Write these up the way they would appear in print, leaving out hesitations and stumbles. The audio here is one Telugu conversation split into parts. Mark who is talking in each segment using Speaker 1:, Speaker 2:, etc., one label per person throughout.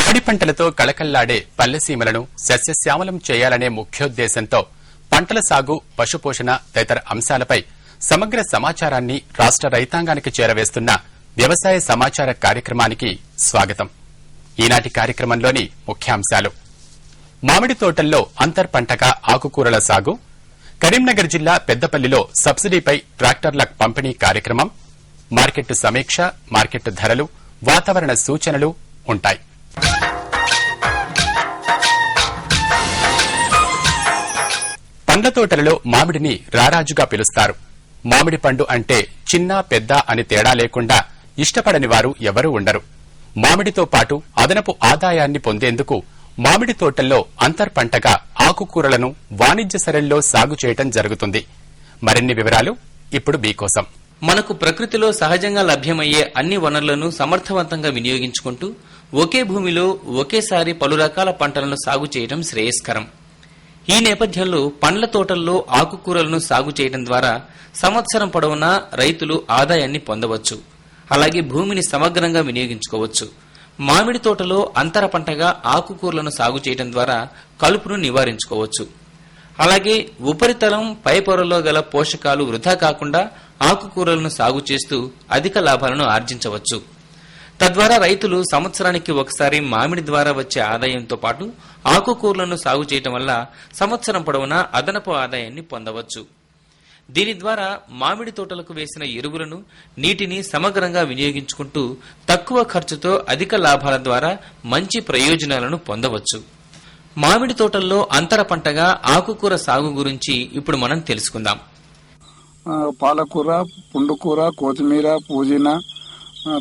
Speaker 1: పాడి పంటలతో కళకళ్లాడే పల్లెసీమలను సస్యశ్యామలం చేయాలనే ముఖ్యోద్దేశంతో పంటల సాగు, పశుపోషణ తదితర అంశాలపై సమగ్ర సమాచారాన్ని రాష్ట రైతాంగానికి చేరవేస్తున్న వ్యవసాయ సమాచార కార్యక్రమానికి స్వాగతం. ఈనాటి కార్యక్రమంలోని ముఖ్యాంశాలు: మామిడి తోటల్లో అంతర్ పంటగా ఆకుకూరల సాగు, కరీంనగర్ జిల్లా పెద్దపల్లిలో సబ్సిడీపై ట్రాక్టర్ల పంపిణీ కార్యక్రమం, మార్కెట్ సమీక్ష, మార్కెట్ ధరలు, వాతావరణ సూచనలు ఉంటాయి. పండ్ల తోటలలో మామిడిని రారాజుగా పిలుస్తారు. మామిడి పండు అంటే చిన్న పెద్ద అని తేడా లేకుండా ఇష్టపడని వారు ఎవరూ ఉండరు. మామిడితో పాటు అదనపు ఆదాయాన్ని పొందేందుకు మామిడి తోటల్లో అంతర్ పంటగా ఆకుకూరలను వాణిజ్య సరళిలో సాగు చేయడం జరుగుతుంది. మరిన్ని వివరాలు ఇప్పుడు మీకోసం.
Speaker 2: మనకు ప్రకృతిలో సహజంగా లభ్యమయ్యే అన్ని వనరులను సమర్థవంతంగా వినియోగించుకుంటూ ఒకే భూమిలో ఒకేసారి పలు రకాల పంటలను సాగు చేయడం శ్రేయస్కరం. ఈ నేపథ్యంలో పండ్ల తోటల్లో ఆకుకూరలను సాగు చేయడం ద్వారా సంవత్సరం పొడవునా రైతులు ఆదాయాన్ని పొందవచ్చు. అలాగే భూమిని సమగ్రంగా వినియోగించుకోవచ్చు. మామిడి తోటలో అంతర పంటగా ఆకుకూరలను సాగు చేయడం ద్వారా కలుపును నివారించుకోవచ్చు. అలాగే ఉపరితలం పై పొరలో గల పోషకాలు వృధా కాకుండా ఆకుకూరలను సాగు చేస్తూ అధిక లాభాలను ఆర్జించవచ్చు. తద్వారా రైతులు సంవత్సరానికి ఒకసారి మామిడి ద్వారా వచ్చే ఆదాయంతో పాటు ఆకుకూరలను సాగు చేయడం వల్ల సంవత్సరం పొడవునా అదనపు ఆదాయాన్ని పొందవచ్చు. దీని ద్వారా మామిడి తోటలకు వేసిన ఎరువులను, నీటిని సమగ్రంగా వినియోగించుకుంటూ తక్కువ ఖర్చుతో అధిక లాభాల ద్వారా మంచి ప్రయోజనాలను పొందవచ్చు. మామిడి తోటల్లో అంతర పంటగా ఆకుకూర సాగు గురించి ఇప్పుడు మనం తెలుసుకుందాం.
Speaker 3: పాలకూర, పుండుకూర, కొత్తిమీర, పుదీనా,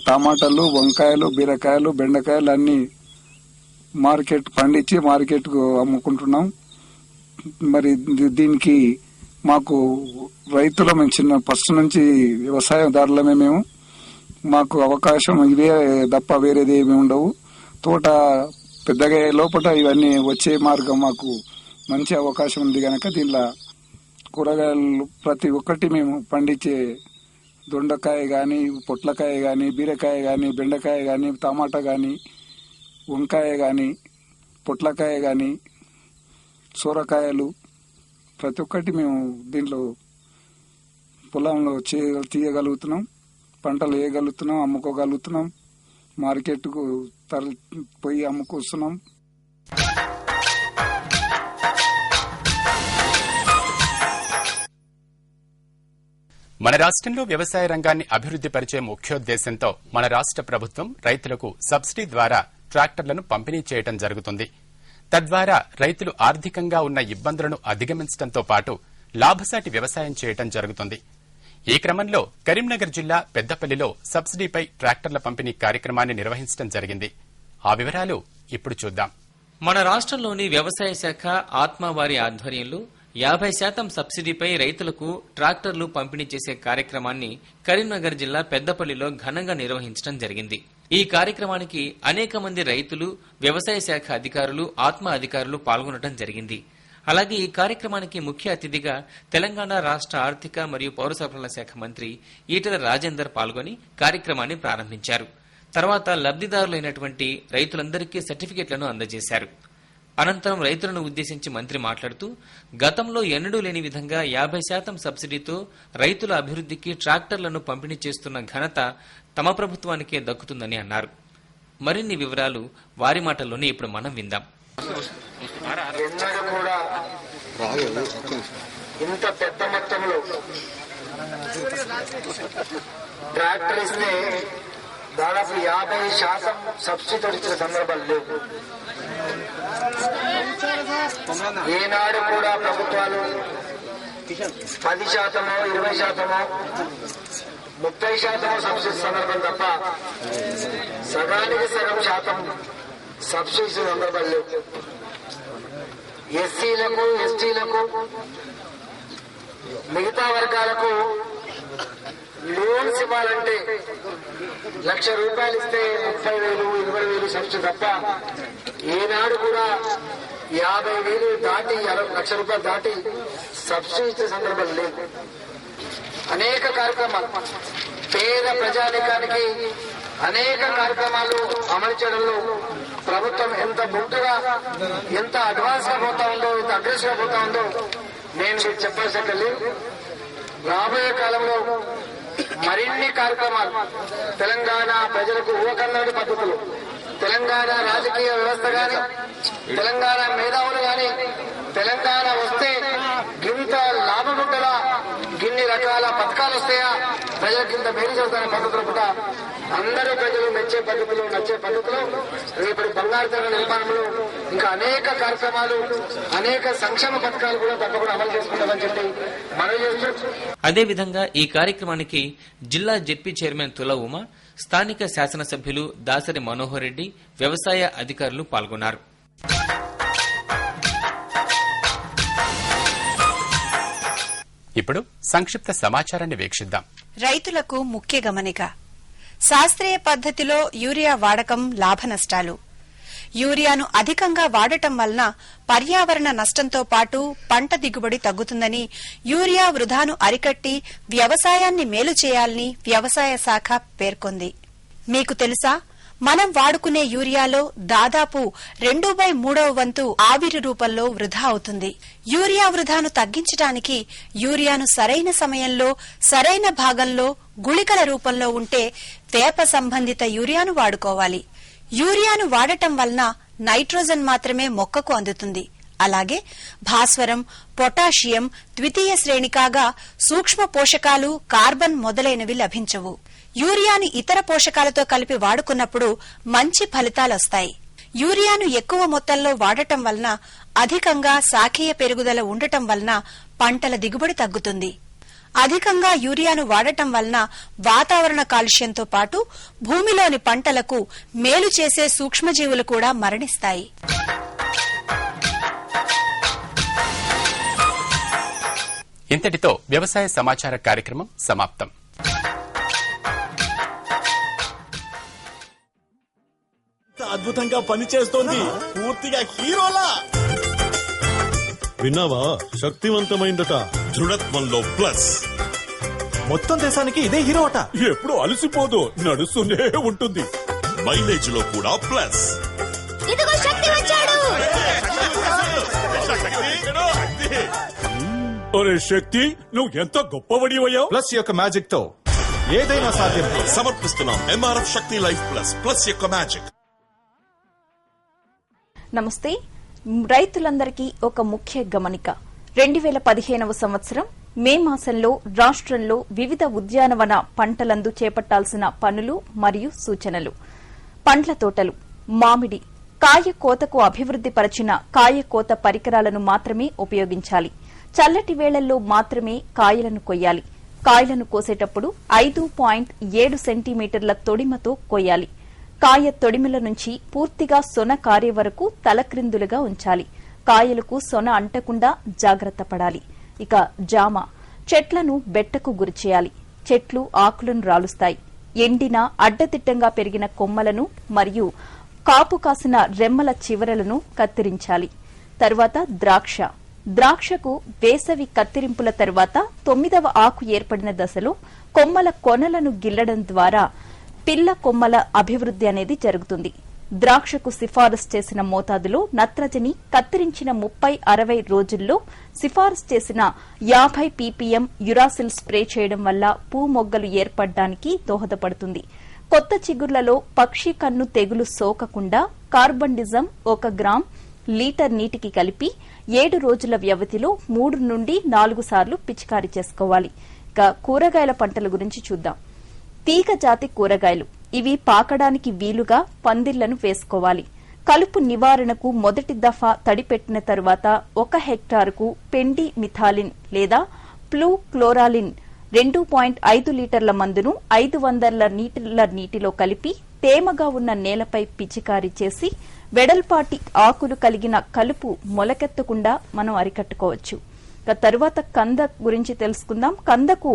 Speaker 3: టమాటాలు, వంకాయలు, బీరకాయలు, బెండకాయలు అన్ని పండించి మార్కెట్కు అమ్ముకుంటున్నాం. మరి దీనికి మాకు రైతులమే, చిన్న ఫస్ట్ నుంచి వ్యవసాయదారులమే మేము. మాకు అవకాశం ఇవే తప్ప వేరేది ఏమి ఉండవు. తోట పెద్దగా లోపల ఇవన్నీ వచ్చే మార్గం మాకు మంచి అవకాశం ఉంది కనుక దీనిలో కూరగాయలు ప్రతి ఒక్కటి మేము పండించే దొండకాయ కానీ, పొట్లకాయ కానీ, బీరకాయ కానీ, బెండకాయ కానీ, టమాటా కానీ, వంకాయ కానీ, పొట్లకాయ కానీ, సొరకాయలు ప్రతి ఒక్కటి మేము దీంట్లో పొలంలో తీయగలుగుతున్నాం. పంటలు వేయగలుగుతున్నాం, అమ్ముకోగలుగుతున్నాం, మార్కెట్కు పోయి అమ్ముకొస్తున్నాం.
Speaker 1: మన రాష్ట్రంలో వ్యవసాయ రంగాన్ని అభివృద్ది పరిచే ముఖ్యోద్దేశంతో మన రాష్ట్ర ప్రభుత్వం రైతులకు సబ్సిడీ ద్వారా ట్రాక్టర్లను పంపిణీ చేయడం జరుగుతుంది. తద్వారా రైతులు ఆర్థికంగా ఉన్న ఇబ్బందులను అధిగమించడంతో పాటు లాభసాటి వ్యవసాయం చేయడం జరుగుతుంది. ఈ క్రమంలో కరీంనగర్ జిల్లా పెద్దపల్లిలో సబ్సిడీపై ట్రాక్టర్ల పంపిణీ కార్యక్రమాన్ని నిర్వహించడం జరిగింది. ఆ వివరాలు ఇప్పుడు చూద్దాం.
Speaker 2: మన రాష్ట్రంలోని వ్యవసాయ శాఖ ఆత్మ వారి ఆధ్వర్యంలో 50% సబ్సిడీపై రైతులకు ట్రాక్టర్లు పంపిణీ చేసే కార్యక్రమాన్ని కరీంనగర్ జిల్లా పెద్దపల్లిలో ఘనంగా నిర్వహించడం జరిగింది. ఈ కార్యక్రమానికి అనేక మంది రైతులు, వ్యవసాయ శాఖ అధికారులు, ఆత్మ అధికారులు పాల్గొనడం జరిగింది. అలాగే ఈ కార్యక్రమానికి ముఖ్య అతిథిగా తెలంగాణ రాష్ట్ర ఆర్థిక మరియు పౌర సరఫరాల శాఖ మంత్రి ఈటెల రాజేందర్ పాల్గొని కార్యక్రమాన్ని ప్రారంభించారు. తర్వాత లబ్దిదారులైనటువంటి రైతులందరికీ సర్టిఫికెట్లను అందజేశారు. అనంతరం రైతులను ఉద్దేశించి మంత్రి మాట్లాడుతూ గతంలో ఎన్నడూ లేని విధంగా 50% సబ్సిడీతో రైతుల అభివృద్దికి ట్రాక్టర్లను పంపిణీ చేస్తున్న ఘనత తమ ప్రభుత్వానికే దక్కుతుందని అన్నారు. మరిన్ని వివరాలు వారి మాటల్లోనే ఇప్పుడు మనం విందాం.
Speaker 4: ఇంత పెద్ద మొత్తంలో ట్రాక్టర్ ఇస్తే దాదాపు 50% సబ్సిడీ ఇచ్చిన సందర్భాలు లేవు. ఏనాడు కూడా ప్రభుత్వాలు 10%, 20%, 30% సబ్సిడీ సందర్భం తప్ప సగానికి సగం శాతం సబ్సిడీ సందర్భాలు లేవు. ఎస్సీలకు, ఎస్టీలకు, మిగతా వర్గాలకు లోన్స్ ఇవ్వాలంటే ₹1,00,000 ఇస్తే 30,000, 20,000 సబ్సిడీ తప్ప ఏనాడు కూడా 50,000 దాటి ₹1,00,000 దాటి సబ్సిడీ ఇచ్చే సందర్భం లేదు. అనేక కార్యక్రమాలు పేద ప్రజానికానికి అనేక కార్యక్రమాలు అమలు చేయడంలో ప్రభుత్వం ఎంత ముందుగా, ఎంత అడ్వాన్స్ గా పోతా ఉందో, ఎంత అగ్రెసివ్ గా పోతా ఉందో నేను మీకు చెప్పాల్సిన లేదు. రాబోయే కాలంలో మరిన్ని కార్యక్రమాలు తెలంగాణ ప్రజలకు ఊకన్నడి పద్ధతులు, తెలంగాణ రాజకీయ వ్యవస్థ గాని, తెలంగాణ మేధావులు గాని, తెలంగాణ వస్తే గింత లాభం ఉంటుందా, గిన్ని రకాల పథకాలు వస్తాయా, ప్రజలకు ఇంత మేలు చేస్తున్న పద్ధతులు కూడా అందరూ ప్రజలు మెచ్చే పద్ధతులు, నచ్చే పద్ధతులు రేపటి బంగారు తెర నిర్మాణంలో ఇంకా అనేక కార్యక్రమాలు, అనేక సంక్షేమ పథకాలు కూడా తప్పకుండా అమలు చేసుకుంటామని చెప్పి మనవి చేస్తూ,
Speaker 2: అదేవిధంగా ఈ కార్యక్రమానికి జిల్లా జెడ్పీ చైర్మన్ తుల ఉమ, స్థానిక శాసనసభ్యులు దాసరి మనోహర్ రెడ్డి, వ్యవసాయ అధికారులు పాల్గొన్నారు.
Speaker 1: ఇప్పుడు సంక్షిప్త సమాచారాన్ని వీక్షిద్దాం.
Speaker 5: రైతులకు ముఖ్య గమనిక. శాస్త్రీయ పద్ధతిలో యూరియా వాడకం లాభనష్టాలు. యూరియాను అధికంగా వాడటం వలన పర్యావరణ నష్టంతో పాటు పంట దిగుబడి తగ్గుతుందని, యూరియా వృధాను అరికట్టి వ్యవసాయాన్ని మేలు చేయాలని వ్యవసాయ శాఖ పేర్కొంది. మీకు తెలుసా, మనం వాడుకునే యూరియాలో దాదాపు 2/3 వంతు ఆవిరి రూపంలో వృధా అవుతుంది. యూరియా వృధాను తగ్గించడానికి యూరియాను సరైన సమయంలో, సరైన భాగంలో, గుళికల రూపంలో ఉంటే వేప సంబంధిత యూరియాను వాడుకోవాలి. యూరియాను వాడటం వలన నైట్రోజన్ మాత్రమే మొక్కకు అందుతుంది. అలాగే భాస్వరం, పొటాషియం ద్వితీయ శ్రేణి కాగా సూక్ష్మ పోషకాలు, కార్బన్ మొదలైనవి లభించవు. యూరియాను ఇతర పోషకాలతో కలిపి వాడుకున్నప్పుడు మంచి ఫలితాలొస్తాయి. యూరియాను ఎక్కువ మొత్తంలో వాడటం వలన అధికంగా శాఖీయ పెరుగుదల ఉండటం వలన పంటల దిగుబడి తగ్గుతుంది. అధికంగా యూరియాను వాడటం వలన వాతావరణ కాలుష్యంతో పాటు భూమిలోని పంటలకు మేలు చేసే సూక్ష్మజీవులు కూడా మరణిస్తాయి.
Speaker 1: ఇంతటితో వ్యవసాయ సమాచార కార్యక్రమం సమాప్తం.
Speaker 6: అద్భుతంగా పనిచేస్తోంది, పూర్తిగా హీరోలా.
Speaker 7: విన్నావా, శక్తివంతమైందట.
Speaker 6: దృఢత్వంలో ప్లస్.
Speaker 7: మొత్తం దేశానికి ఇదే హీరో అట.
Speaker 6: ఎప్పుడు అలసిపోదు, నడుస్తూనే ఉంటుంది. మైలేజ్ లో కూడా ప్లస్.
Speaker 8: ఇదిగో శక్తి వచ్చాడు.
Speaker 6: ఒరే శక్తి, నువ్వు ఎంత గొప్పవడివయ్యావు.
Speaker 7: ప్లస్ యొక్క మ్యాజిక్ తో ఏదైనా సాధ్యం.
Speaker 6: సమర్పిస్తున్నాం ఎంఆర్ఎఫ్ శక్తి లైఫ్ ప్లస్, ప్లస్ యొక్క మ్యాజిక్.
Speaker 9: నమస్తే. రైతులందరికీ ఒక ముఖ్య గమనిక. 2015వ సంవత్సరం మే మాసంలో రాష్ట్రంలో వివిధ ఉద్యానవన పంటలందు చేపట్టాల్సిన పనులు మరియు సూచనలు. పండ్ల తోటలు, మామిడి, కాయ కోతకు అభివృద్ది పరిచిన కాయ కోత పరికరాలను మాత్రమే ఉపయోగించాలి. చల్లటి వేళల్లో మాత్రమే కాయలను కొయ్యాలి. కాయలను కోసేటప్పుడు 5.7 సెంటీమీటర్ల తొడిమతో కొయ్యాలి. కాయ తొడిమల నుంచి పూర్తిగా సొన కారే వరకు తలక్రిందులుగా ఉంచాలి. కాయలకు సొన అంటకుండా జాగ్రత్త పడాలి. ఇక జామ, చెట్లను బెట్టకు గురిచేయాలి. చెట్లు ఆకులను రాలుస్తాయి. ఎండిన అడ్డదిడ్డంగా పెరిగిన కొమ్మలను మరియు కాపు కాసిన రెమ్మల చివరలను కత్తిరించాలి. తరువాత ద్రాక్ష. ద్రాక్షకు వేసవి కత్తిరింపుల తర్వాత 9వ ఆకు ఏర్పడిన దశలో కొమ్మల కొనలను గిల్లడం ద్వారా పిల్ల కొమ్మల అభివృద్ది అనేది జరుగుతుంది. ద్రాక్షకు సిఫారసు చేసిన మోతాదులో నత్రజని కత్తిరించిన 30-60 రోజుల్లో సిఫారసు చేసిన 50 ppm యురాసిల్ స్ప్రే చేయడం వల్ల పూ మొగ్గలు ఏర్పడడానికి దోహదపడుతుంది. కొత్త చిగుర్లలో పక్షి కన్ను తెగులు సోకకుండా కార్బండిజం 1 గ్రాం లీటర్ నీటికి కలిపి 7 రోజుల వ్యవధిలో 3 నుండి 4 సార్లు పిచికారీ చేసుకోవాలి. ఇక కూరగాయల పంటల గురించి చూద్దాం. తీగ జాతి కూరగాయలు, ఇవి పాకడానికి వీలుగా పందిళ్లను వేసుకోవాలి. కలుపు నివారణకు మొదటి దఫా తడిపెట్టిన తరువాత 1 హెక్టారుకు పెండి మిథాలిన్ లేదా ప్లూ క్లోరాలిన్ 2.5 లీటర్ల మందును 500 లీటర్ల నీటిలో కలిపి తేమగా ఉన్న నేలపై పిచికారీ చేసి వెడల్పాటి ఆకులు కలిగిన కలుపు మొలకెత్తకుండా మనం అరికట్టుకోవచ్చు. తరువాత కంద గురించి తెలుసుకుందాం. కందకు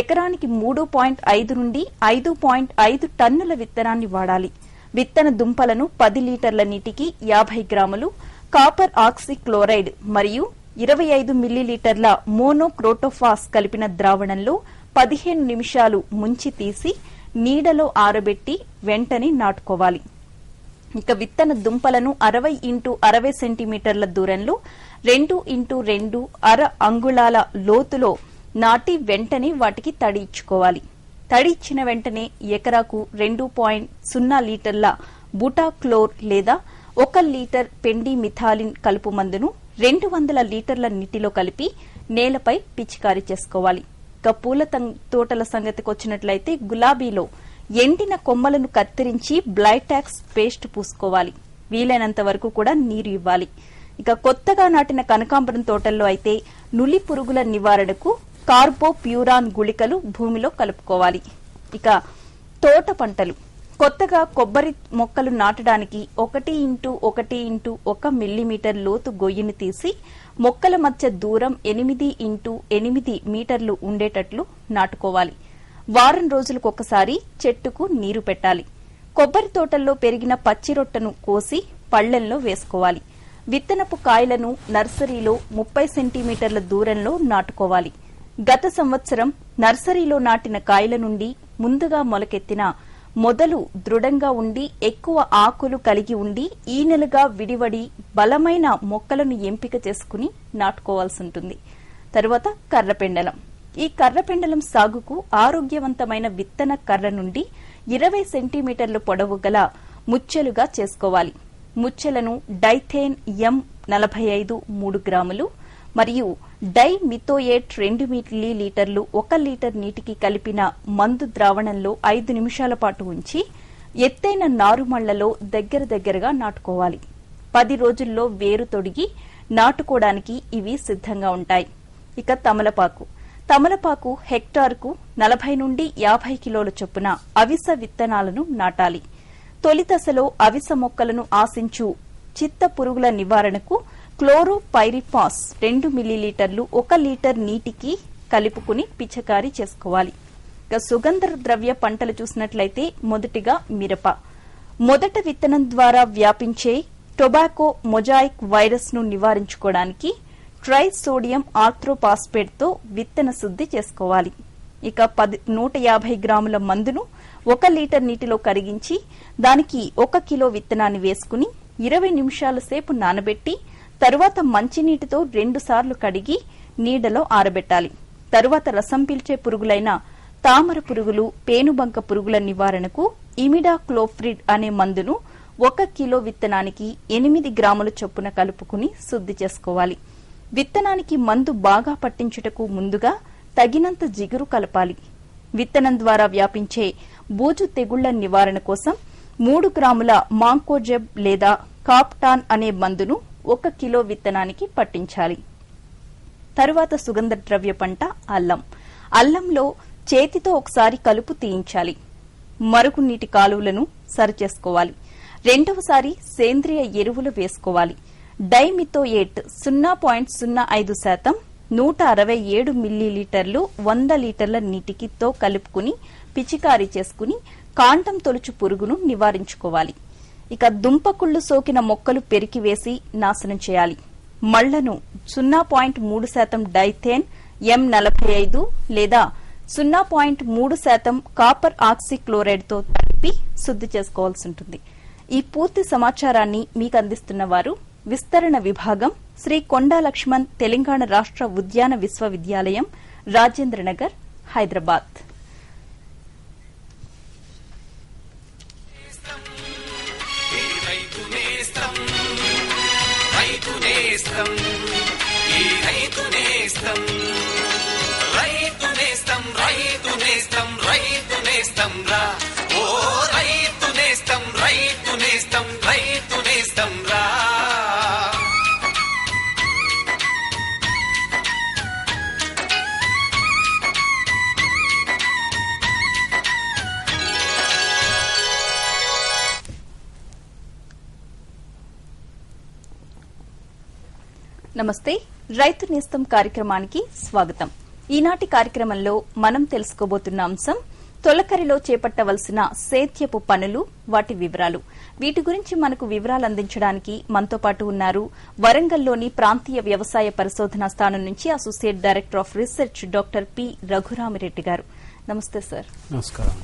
Speaker 9: ఎకరానికి 3.5 నుండి 5.5 టన్నుల విత్తనాన్ని వాడాలి. విత్తన దుంపలను 10 లీటర్ల నీటికి 50 గ్రాములు కాపర్ ఆక్సీ క్లోరైడ్ మరియు 25 మిల్లీలీటర్ల మోనోక్రోటోఫాస్ కలిపిన ద్రావణంలో 15 నిమిషాలు ముంచి తీసి నీడలో ఆరబెట్టి వెంటనే నాటుకోవాలి. ఇక విత్తన దుంపలను 60 x 60 సెంటీమీటర్ల దూరంలో 2 x 2 అర అంగుళాల లోతులో నాటి వెంటనే వాటికి తడి ఇచ్చుకోవాలి. తడి ఇచ్చిన వెంటనే ఎకరాకు 2.0 లీటర్ల బుటాక్లోర్ లేదా 1 లీటర్ పెండి మిథాలిన్ కలుపు మందును 200 లీటర్ల నీటిలో కలిపి నేలపై పిచికారీ చేసుకోవాలి. ఇక పూల తోటల సంగతికొచ్చినట్లయితే గులాబీలో ఎండిన కొమ్మలను కత్తిరించి బ్లైటాక్స్ పేస్ట్ పూసుకోవాలి. వీలైనంత వరకు కూడా నీరు ఇవ్వాలి. ఇక కొత్తగా నాటిన కనకాంబరం తోటల్లో అయితే నులి పురుగుల నివారణకు కార్బోప్యూరాన్ గుళికలు భూమిలో కలుపుకోవాలి. ఇక తోట పంటలు కొత్తగా కొబ్బరి మొక్కలు నాటడానికి 1 x 1 x 1 మిల్లీమీటర్ లోతు గొయ్యిని తీసి మొక్కల మధ్య దూరం 8 x 8 మీటర్లు ఉండేటట్లు నాటుకోవాలి. వారం రోజులకొకసారి చెట్టుకు నీరు పెట్టాలి. కొబ్బరి తోటల్లో పెరిగిన పచ్చి రొట్టను కోసి పళ్లెంలో వేసుకోవాలి. విత్తనపు కాయలను నర్సరీలో 30 సెంటీమీటర్ల దూరంలో నాటుకోవాలి. గత సంవత్సరం నర్సరీలో నాటిన కాయల నుండి ముందుగా మొలకెత్తిన మొదలు దృఢంగా ఉండి ఎక్కువ ఆకులు కలిగి ఉండి ఈనెలుగా విడివడి బలమైన మొక్కలను ఎంపిక చేసుకుని నాటుకోవాల్సి ఉంటుంది. తరువాత కర్రపెండలం. ఈ కర్రపెండలం సాగుకు ఆరోగ్యవంతమైన విత్తన కర్ర నుండి 20 సెంటీమీటర్ల పొడవు గల ముచ్చెలుగా చేసుకోవాలి. ముచ్చెలను డైథేన్ M45 3 గ్రాములు మరియు డై మిథోయేట్ 2 మిల్లీలీటర్లు 1 లీటర్ నీటికి కలిపిన మందు ద్రావణంలో 5 నిమిషాల పాటు ఉంచి ఎత్తైన నారుమళ్లలో దగ్గరగా నాటుకోవాలి. 10 రోజుల్లో వేరు తొడిగి నాటుకోవడానికి ఇవి సిద్ధంగా ఉంటాయి. ఇక తమలపాకు హెక్టార్కు 40 నుండి 50 కిలోల చొప్పున అవిస విత్తనాలను నాటాలి. తొలి దశలో అవిస మొక్కలను ఆశించు చిత్త పురుగుల నివారణకు క్లోరోపైరిఫాస్ 2 మిల్లీలీటర్లు 1 లీటర్ నీటికి కలుపుకుని పిచికారీ చేసుకోవాలి. ఇక సుగంధ ద్రవ్య పంటలు చూసినట్లయితే మొదటిగా మిరప. మొదట విత్తనం ద్వారా వ్యాపించే టొబాకో మొజాయిక్ వైరస్ ను నివారించుకోవడానికి ట్రైసోడియం ఆర్థ్రోపాస్పేట్ తో విత్తన శుద్ది చేసుకోవాలి. ఇక 150 గ్రాముల మందును 1 లీటర్ నీటిలో కరిగించి దానికి 1 కిలో విత్తనాన్ని వేసుకుని 20 నిమిషాల సేపు నానబెట్టి తరువాత మంచినీటితో 2 సార్లు కడిగి నీడలో ఆరబెట్టాలి. తరువాత రసం పీల్చే పురుగులైన తామర పురుగులు, పేనుబంక పురుగుల నివారణకు ఇమిడాక్లోప్రిడ్ అనే మందును 1 కిలో విత్తనానికి 8 గ్రాముల చొప్పున కలుపుకుని శుద్ది చేసుకోవాలి. విత్తనానికి మందు బాగా పట్టించుటకు ముందుగా తగినంత జిగురు కలపాలి. విత్తనం ద్వారా వ్యాపించే బూజు తెగుళ్ల నివారణ కోసం 3 గ్రాముల మాంకోజెబ్ లేదా కాప్టాన్ అనే మందును 1 కిలో విత్తనానికి పట్టించాలి. తరువాత సుగంధ ద్రవ్య పంట అల్లం. అల్లంలో చేతితో ఒకసారి కలుపు తీయించాలి. మరుగునీటి కాలువలను సరిచేసుకోవాలి. రెండవసారి సేంద్రియ ఎరువులు వేసుకోవాలి. డైమిథోయేట్ 0.05% 167 మిల్లీలీటర్లు 100 లీటర్ల నీటికితో కలుపుకుని పిచికారీ చేసుకుని కాండం తొలుచు పురుగును నివారించుకోవాలి. ఇక దుంపకుళ్లు సోకిన మొక్కలు పెరికివేసి నాశనం చేయాలి. మళ్లను 0.3% డైథేన్ M45 లేదా 0.3% కాపర్ ఆక్సిక్లోరైడ్ తో కలిపి శుద్ది చేసుకోవాల్సి ఉంటుంది. ఈ పూర్తి సమాచారాన్ని మీకు అందిస్తున్న వారు విస్తరణ విభాగం శ్రీ కొండా లక్ష్మణ్ తెలంగాణ రాష్ట్ర ఉద్యాన విశ్వవిద్యాలయం, రాజేంద్రనగర్, హైదరాబాద్. నమస్తే, రైతు నేస్తం కార్యక్రమానికి స్వాగతం. ఈనాటి కార్యక్రమంలో మనం తెలుసుకోబోతున్న అంశం తొలకరిలో చేపట్టవలసిన సేద్యపు పనులు, వాటి వివరాలు. వీటి గురించి మనకు వివరాలు అందించడానికి మనతో పాటు ఉన్నారు వరంగల్లోని ప్రాంతీయ వ్యవసాయ పరిశోధనా స్థానం నుంచి associate director of research doctor P Raghurami Reddy గారు. నమస్తే సార్.
Speaker 10: నమస్కారం.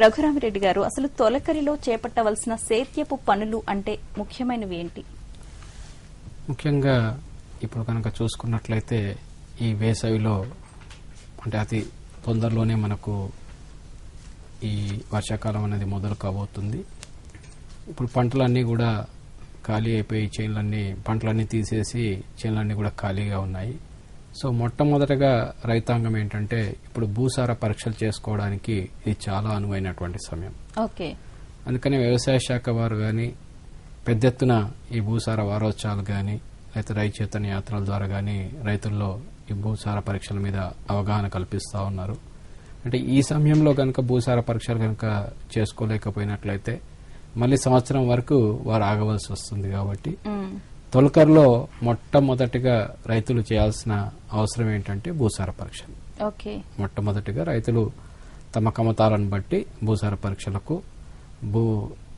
Speaker 9: రఘురామిరెడ్డి గారు, అసలు తొలకరిలో చేపట్టవలసిన సేద్యపు పనులు అంటే ముఖ్యమైనవి ఏంటి?
Speaker 10: ముఖ్యంగా ఇప్పుడు కనుక చూసుకున్నట్లయితే ఈ వేసవిలో అంటే అతి తొందరలోనే మనకు ఈ వర్షాకాలం అనేది మొదలు కాబోతుంది. ఇప్పుడు పంటలన్నీ కూడా ఖాళీ అయిపోయి పంటలన్నీ తీసేసి చేనులన్నీ కూడా ఖాళీగా ఉన్నాయి. సో మొట్టమొదటగా రైతాంగం ఏంటంటే ఇప్పుడు భూసార పరీక్షలు చేసుకోవడానికి ఇది చాలా అనువైనటువంటి సమయం.
Speaker 9: ఓకే.
Speaker 10: అందుకని వ్యవసాయ శాఖ వారు కానీ పెద్ద ఎత్తున ఈ భూసార వారోత్సవాలు కానీ లేకపోతే రైతు చైతన్య యాత్రల ద్వారా కానీ రైతుల్లో ఈ భూసార పరీక్షల మీద అవగాహన కల్పిస్తూ ఉన్నారు. అంటే ఈ సమయంలో కనుక భూసార పరీక్షలు కనుక చేసుకోలేకపోయినట్లయితే మళ్ళీ సంవత్సరం వరకు వారు ఆగవలసి వస్తుంది. కాబట్టి తొలకరిలో మొట్టమొదటిగా రైతులు చేయాల్సిన అవసరం ఏంటంటే భూసార పరీక్షలు. మొట్టమొదటిగా రైతులు తమ కమతాలను బట్టి భూసార పరీక్షలకు భూ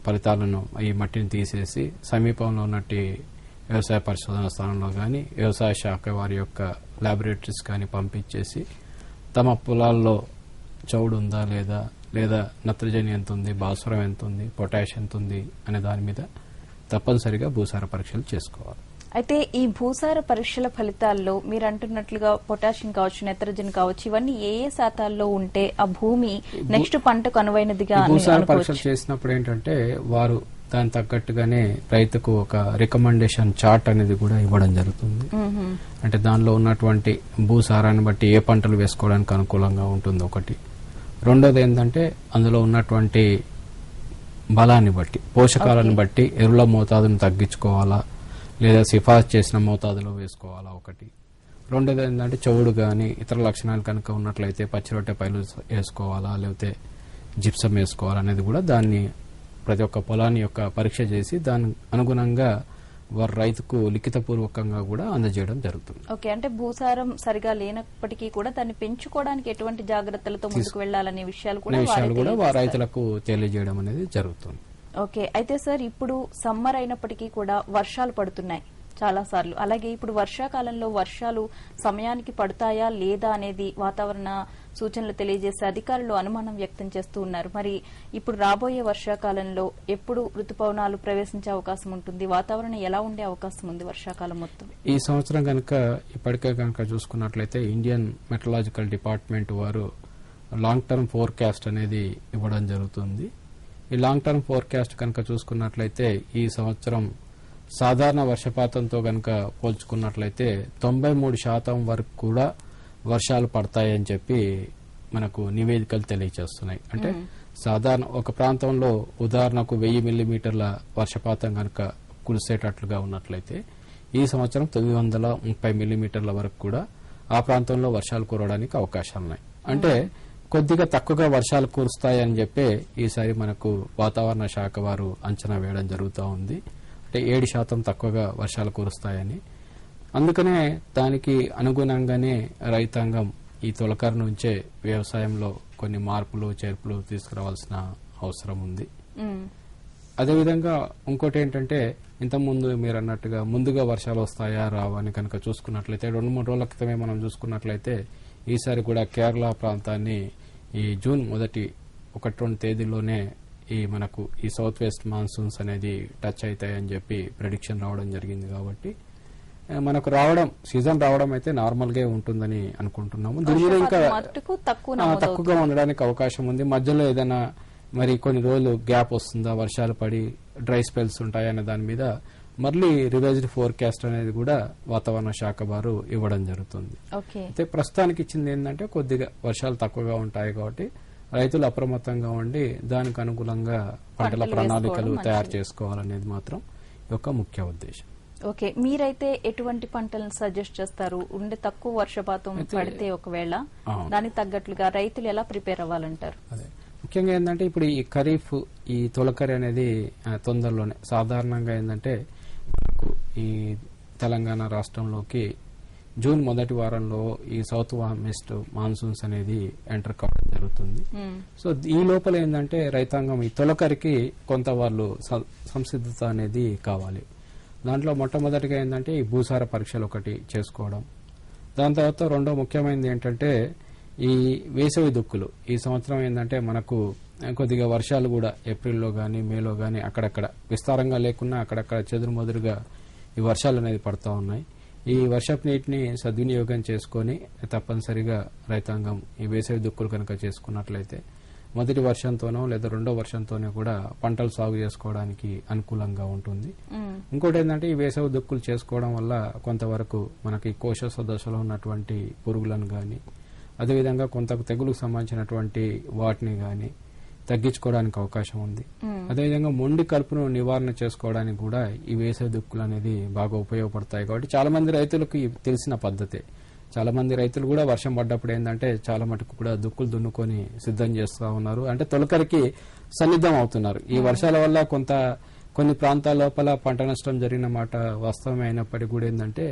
Speaker 10: ఫలితాలను ఈ మట్టిని తీసేసి సమీపంలో ఉన్నట్టు వ్యవసాయ పరిశోధన స్థానంలో కానీ వ్యవసాయ శాఖ వారి యొక్క ల్యాబొరేటరీస్ కానీ పంపించేసి తమ పొలాల్లో చౌడు ఉందా లేదా నత్రజని ఎంత ఉంది, భాస్వరం ఎంత ఉంది, పొటాష్ ఎంత ఉంది అనే దాని మీద తప్పనిసరిగా భూసార పరీక్షలు చేసుకోవాలి.
Speaker 9: అయితే ఈ భూసార పరీక్షల ఫలితాల్లో మీరు అంటున్నట్లుగా పొటాషియం కావచ్చు, నత్రజని కావచ్చు, ఇవన్నీ ఏ శాతాల్లో ఉంటే ఆ భూమి నెక్స్ట్ పంటకు అనువైనదిగా?
Speaker 10: భూసార పరీక్షలు చేసినప్పుడు ఏంటంటే వారు దాని తగ్గట్టుగానే రైతుకు ఒక రికమెండేషన్ చార్ట్ అనేది కూడా ఇవ్వడం జరుగుతుంది. అంటే దానిలో ఉన్నటువంటి భూసారాన్ని బట్టి ఏ పంటలు వేసుకోవడానికి అనుకూలంగా ఉంటుంది ఒకటి. రెండోది ఏంటంటే అందులో ఉన్నటువంటి బలాన్ని బట్టి, పోషకాలను బట్టి ఎరువుల మోతాదును తగ్గించుకోవాలా లేదా సిఫార్సు చేసిన మోతాదులో వేసుకోవాలా ఒకటి. రెండోది ఏంటంటే చౌడు కానీ ఇతర లక్షణాలు కనుక ఉన్నట్లయితే పచ్చిరొట్టె పైలు వేసుకోవాలా లేకపోతే జిప్సం వేసుకోవాలా అనేది కూడా దాన్ని ప్రతి ఒక్క పొలాన్ని యొక్క పరీక్ష చేసి దాని అనుగుణంగా వారు రైతుకు లిఖితపూర్వకంగా కూడా అందజేయడం జరుగుతుంది.
Speaker 9: ఓకే. అంటే భూసారం సరిగా లేనప్పటికీ కూడా దాన్ని పెంచుకోవడానికి ఎటువంటి జాగ్రత్తలతో ముందుకు వెళ్లాలనే విషయాలు కూడా
Speaker 10: రైతులకు తెలియజేయడం అనేది జరుగుతుంది.
Speaker 9: ఓకే. అయితే సార్, ఇప్పుడు సమ్మర్ అయినప్పటికీ కూడా వర్షాలు పడుతున్నాయి చాలా సార్లు. అలాగే ఇప్పుడు వర్షాకాలంలో వర్షాలు సమయానికి పడతాయా లేదా అనేది వాతావరణ సూచనలు తెలియజేసే అధికారులు అనుమానం వ్యక్తం చేస్తూ ఉన్నారు. మరి ఇప్పుడు రాబోయే వర్షాకాలంలో ఎప్పుడు ఋతుపవనాలు ప్రవేశించే అవకాశం ఉంటుంది? వాతావరణం ఎలా ఉండే అవకాశం ఉంది వర్షాకాలం మొత్తం?
Speaker 10: ఈ సంవత్సరం కనుక ఇప్పటికే కనుక చూసుకున్నట్లయితే ఇండియన్ మెట్రలాజికల్ డిపార్ట్మెంట్ వారు లాంగ్ టర్మ్ ఫోర్కాస్ట్ అనేది ఇవ్వడం జరుగుతుంది. ఈ లాంగ్ టర్మ్ ఫోర్కాస్ట్ కనుక చూసుకున్నట్లయితే ఈ సంవత్సరం సాధారణ వర్షపాతంతో కనుక పోల్చుకున్నట్లయితే 93% వరకు కూడా వర్షాలు పడతాయని చెప్పి మనకు నివేదికలు తెలియజేస్తున్నాయి. అంటే సాధారణ ఒక ప్రాంతంలో ఉదాహరణకు 1000 మిల్లీమీటర్ల వర్షపాతం కనుక కురిసేటట్లుగా ఉన్నట్లయితే ఈ సంవత్సరం 930 మిల్లీమీటర్ల వరకు కూడా ఆ ప్రాంతంలో వర్షాలు కురవడానికి అవకాశాలు ఉన్నాయి. అంటే కొద్దిగా తక్కువగా వర్షాలు కురుస్తాయని చెప్పి ఈసారి మనకు వాతావరణ శాఖ వారు అంచనా వేయడం జరుగుతూ ఉంది. అంటే 7% తక్కువగా వర్షాలు కురుస్తాయని. అందుకనే దానికి అనుగుణంగానే రైతాంగం ఈ తొలకరి నుంచే వ్యవసాయంలో కొన్ని మార్పులు చేర్పులు తీసుకురావాల్సిన అవసరం ఉంది. అదేవిధంగా ఇంకోటి ఏంటంటే ఇంతకుముందు మీరు అన్నట్టుగా ముందుగా వర్షాలు వస్తాయా రావా అని కనుక చూసుకున్నట్లయితే 2-3 రోజుల క్రితమే మనం చూసుకున్నట్లయితే ఈసారి కూడా కేరళ ప్రాంతాన్ని ఈ జూన్ మొదటి 1-2 తేదీల్లోనే మనకు ఈ సౌత్ వెస్ట్ మాన్సూన్స్ అనేది టచ్ అవుతాయని చెప్పి ప్రెడిక్షన్ రావడం జరిగింది. కాబట్టి మనకు సీజన్ రావడం అయితే నార్మల్ గా ఉంటుందని అనుకుంటున్నాము. దీని మీద ఇంకా తక్కువగా ఉండడానికి అవకాశం ఉంది. మధ్యలో ఏదైనా మరి కొన్ని రోజులు గ్యాప్ వస్తుందా, వర్షాలు పడి డ్రై స్పెల్స్ ఉంటాయనే దాని మీద మళ్ళీ రివైజ్డ్ ఫోర్కాస్ట్ అనేది కూడా వాతావరణ శాఖ వారు ఇవ్వడం జరుగుతుంది. అయితే ప్రస్తుతానికి ఇచ్చింది ఏంటంటే కొద్దిగా వర్షాలు తక్కువగా ఉంటాయి కాబట్టి రైతులు అప్రమత్తంగా ఉండి దానికి అనుగుణంగా పంటల ప్రణాళికలు తయారు చేసుకోవాలనేది మాత్రం యొక్క ముఖ్య ఉద్దేశం.
Speaker 9: ఓకే. మీరైతే ఎటువంటి పంటలను సజెస్ట్ చేస్తారు? ఉండే తక్కువ వర్షపాతం పడితే ఒకవేళ దానికి తగ్గట్లుగా రైతులు ఎలా ప్రిపేర్ అవ్వాలంటారు?
Speaker 10: అదే ముఖ్యంగా ఏంటంటే ఇప్పుడు ఈ ఖరీఫ్ ఈ తొలకరి అనేది తొందరలోనే సాధారణంగా ఏంటంటే ఈ తెలంగాణ రాష్ట్రంలోకి జూన్ మొదటి వారంలో ఈ సౌత్ వెస్ట్ మాన్సూన్స్ అనేది ఎంటర్ కావడం జరుగుతుంది. సో ఈ లోపల ఏంటంటే రైతాంగం ఈ తొలకరికి కొంత వాళ్ళు సంసిద్ధత అనేది కావాలి. దాంట్లో మొట్టమొదటిగా ఏంటంటే ఈ భూసార పరీక్షలు ఒకటి చేసుకోవడం. దాని తర్వాత రెండో ముఖ్యమైనది ఏంటంటే ఈ వేసవి దుక్కులు ఈ సంవత్సరం ఏంటంటే మనకు కొద్దిగా వర్షాలు కూడా ఏప్రిల్లో గానీ మేలో గానీ అక్కడక్కడ విస్తారంగా లేకున్నా అక్కడక్కడ చెదురుమదురుగా ఈ వర్షాలు అనేది పడుతూ ఉన్నాయి. ఈ వర్షపు నీటిని సద్వినియోగం చేసుకొని తప్పనిసరిగా రైతాంగం ఈ వేసవి దుక్కులు కనుక చేసుకున్నట్లయితే మొదటి వర్షంతోనో లేదా రెండో వర్షంతోనో కూడా పంటలు సాగు చేసుకోవడానికి అనుకూలంగా ఉంటుంది. ఇంకోటి ఏంటంటే ఈ వేసవి దుక్కులు చేసుకోవడం వల్ల కొంతవరకు మనకి కోశ దశలో ఉన్నటువంటి పురుగులను గాని అదేవిధంగా కొంత తెగులుకు సంబంధించినటువంటి వాటిని గాని తగ్గించుకోవడానికి అవకాశం ఉంది. అదేవిధంగా మొండి కలుపును నివారణ చేసుకోవడానికి కూడా ఈ వేసవి దుక్కులు అనేది బాగా ఉపయోగపడతాయి. కాబట్టి చాలా మంది రైతులకు తెలిసిన పద్ధతే. చాలా మంది రైతులు కూడా వర్షం పడ్డప్పుడు ఏంటంటే చాలా మటుకు కూడా దుక్కులు దున్నుకొని సిద్ధం చేస్తూ ఉన్నారు. అంటే తొలకరికి సన్నిద్ధం అవుతున్నారు. ఈ వర్షాల వల్ల కొన్ని ప్రాంతాల లోపల పంట నష్టం జరిగిన మాట వాస్తవమే అయినప్పటికీ కూడా ఏంటంటే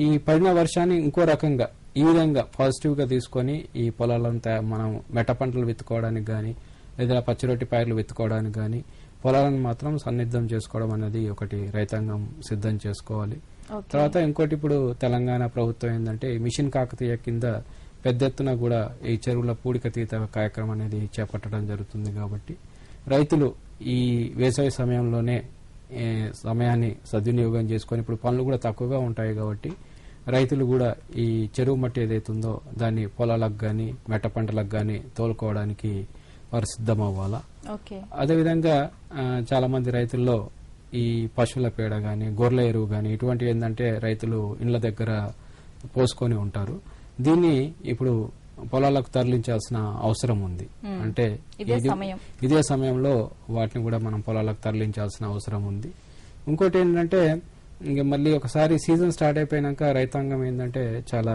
Speaker 10: ఈ పడిన వర్షాన్ని ఇంకో రకంగా ఈ విధంగా పాజిటివ్ గా తీసుకొని ఈ పొలాలను మనం మెట్ట పంటలు విత్తుకోవడానికి గాని లేదా పచ్చిరొట్టి పైర్లు విత్తుకోవడానికి గాని పొలాలను మాత్రం సన్నిద్ధం చేసుకోవడం అనేది ఒకటి రైతాంగం సిద్ధం చేసుకోవాలి. తర్వాత ఇంకోటి ఇప్పుడు తెలంగాణ ప్రభుత్వం ఏంటంటే మిషన్ కాకతీయ కింద పెద్ద ఎత్తున కూడా ఈ చెరువుల పూడిక తీత కార్యక్రమం అనేది చేపట్టడం జరుగుతుంది. కాబట్టి రైతులు ఈ వేసవి సమయంలోనే సమయాన్ని సద్వినియోగం చేసుకొని ఇప్పుడు పనులు కూడా తక్కువగా ఉంటాయి కాబట్టి రైతులు కూడా ఈ చెరువు మట్టి ఏదైతుందో దాన్ని పొలాలకు గాని మెట్ట పంటలకు గాని తోలుకోవడానికి వారు సిద్ధమవ్వాలా. అదేవిధంగా చాలా మంది రైతుల్లో ఈ పశువుల పేడ గాని గొర్రెల ఎరువు గాని ఇటువంటివి ఏంటంటే రైతులు ఇండ్ల దగ్గర పోసుకొని ఉంటారు. దీన్ని ఇప్పుడు పొలాలకు తరలించాల్సిన అవసరం ఉంది. అంటే ఇదే సమయంలో వాటిని కూడా మనం పొలాలకు తరలించాల్సిన అవసరం ఉంది. ఇంకోటి ఏంటంటే ఇంకా మళ్ళీ ఒకసారి సీజన్ స్టార్ట్ అయిపోయినాక రైతాంగం ఏంటంటే చాలా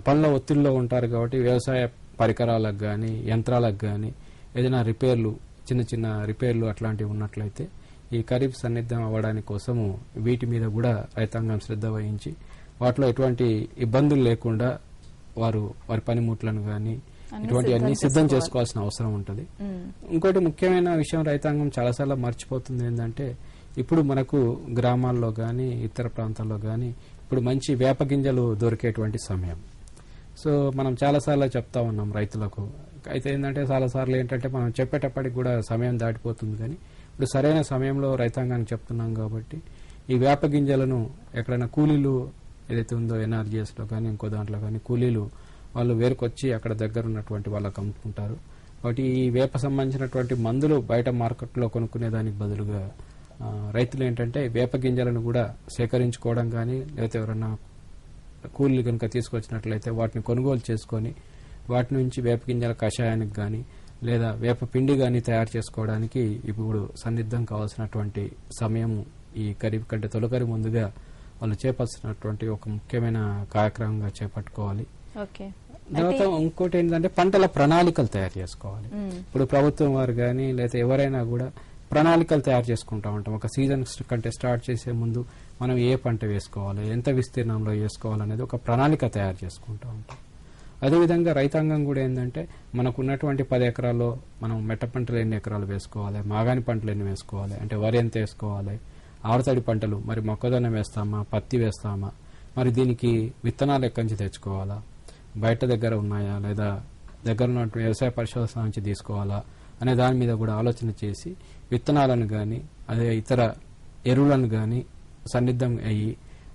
Speaker 10: పనుల ఒత్తిడిలో ఉంటారు. కాబట్టి వ్యవసాయ పరికరాలకు గాని యంత్రాలకు గాని ఏదైనా రిపేర్లు చిన్న చిన్న రిపేర్లు అట్లాంటివి ఉన్నట్లయితే ఈ ఖరీఫ్ సన్నిద్ధం అవ్వడానికి కోసము వీటి మీద కూడా రైతాంగం శ్రద్ధ వహించి వాటిలో ఎటువంటి ఇబ్బందులు లేకుండా వారి పనిముట్లను గాని ఇటువంటి అన్ని సిద్ధం చేసుకోవాల్సిన అవసరం ఉంటుంది. ఇంకోటి ముఖ్యమైన విషయం రైతాంగం చాలాసార్లు మర్చిపోతుంది ఏంటంటే ఇప్పుడు మనకు గ్రామాల్లో గాని ఇతర ప్రాంతాల్లో గాని ఇప్పుడు మంచి వేప గింజలు దొరికేటువంటి సమయం. సో మనం చాలాసార్లు చెప్తా ఉన్నాం రైతులకు. అయితే ఏంటంటే చాలాసార్లు ఏంటంటే మనం చెప్పేటప్పటికి కూడా సమయం దాటిపోతుంది. కానీ ఇప్పుడు సరైన సమయంలో రైతాంగానికి చెప్తున్నాం కాబట్టి ఈ వేప గింజలను ఎక్కడైనా కూలీలు ఏదైతే ఉందో ఎన్ఆర్జీఎస్ లో కానీ ఇంకో దాంట్లో కానీ కూలీలు వాళ్ళు వేరుకొచ్చి అక్కడ దగ్గర ఉన్నటువంటి వాళ్ళకి అమ్ముకుంటారు. కాబట్టి ఈ వేప సంబంధించినటువంటి మందులు బయట మార్కెట్లో కొనుక్కునే దానికి బదులుగా రైతులు ఏంటంటే వేప గింజలను కూడా సేకరించుకోవడం కానీ లేకపోతే ఎవరన్నా కూలీలు కనుక తీసుకొచ్చినట్లయితే వాటిని కొనుగోలు చేసుకొని వాటి నుంచి వేప గింజల కషాయానికి గాని లేదా వేప పిండి గాని తయారు చేసుకోవడానికి ఇప్పుడు సన్నిద్ధం కావాల్సినటువంటి సమయం ఈ ఖరీఫ్ కంటే తొలకరి ముందుగా వాళ్ళు చేపట్టినటువంటి ఒక ముఖ్యమైన కార్యక్రమంగా చేపట్టుకోవాలి. తర్వాత ఇంకోటి ఏంటంటే పంటల ప్రణాళికలు తయారు చేసుకోవాలి. ఇప్పుడు ప్రభుత్వం వారు గాని లేదా ఎవరైనా కూడా ప్రణాళికలు తయారు చేసుకుంటా ఉంటాం. ఒక సీజన్ కంటే స్టార్ట్ చేసే ముందు మనం ఏ పంట వేసుకోవాలి, ఎంత విస్తీర్ణంలో వేసుకోవాలనేది ఒక ప్రణాళిక తయారు చేసుకుంటూ ఉంటాం. అదేవిధంగా రైతాంగం కూడా ఏంటంటే మనకు ఉన్నటువంటి 10 ఎకరాల్లో మనం మెట్ట పంటలు ఎన్ని ఎకరాలు వేసుకోవాలి, మాగాని పంటలు ఎన్ని వేసుకోవాలి, అంటే వరి ఎంత వేసుకోవాలి, ఆరుతడి పంటలు మరి మొక్కజొన్న వేస్తామా, పత్తి వేస్తామా, మరి దీనికి విత్తనాలు ఎక్కడి నుంచి తెచ్చుకోవాలా, బయట దగ్గర ఉన్నాయా లేదా దగ్గర ఉన్నటువంటి వ్యవసాయ పరిశోధన నుంచి తీసుకోవాలా అనే దాని మీద కూడా ఆలోచన చేసి విత్తనాలను గాని అదే ఇతర ఎరువులను గాని సన్నిద్ధం అయ్యి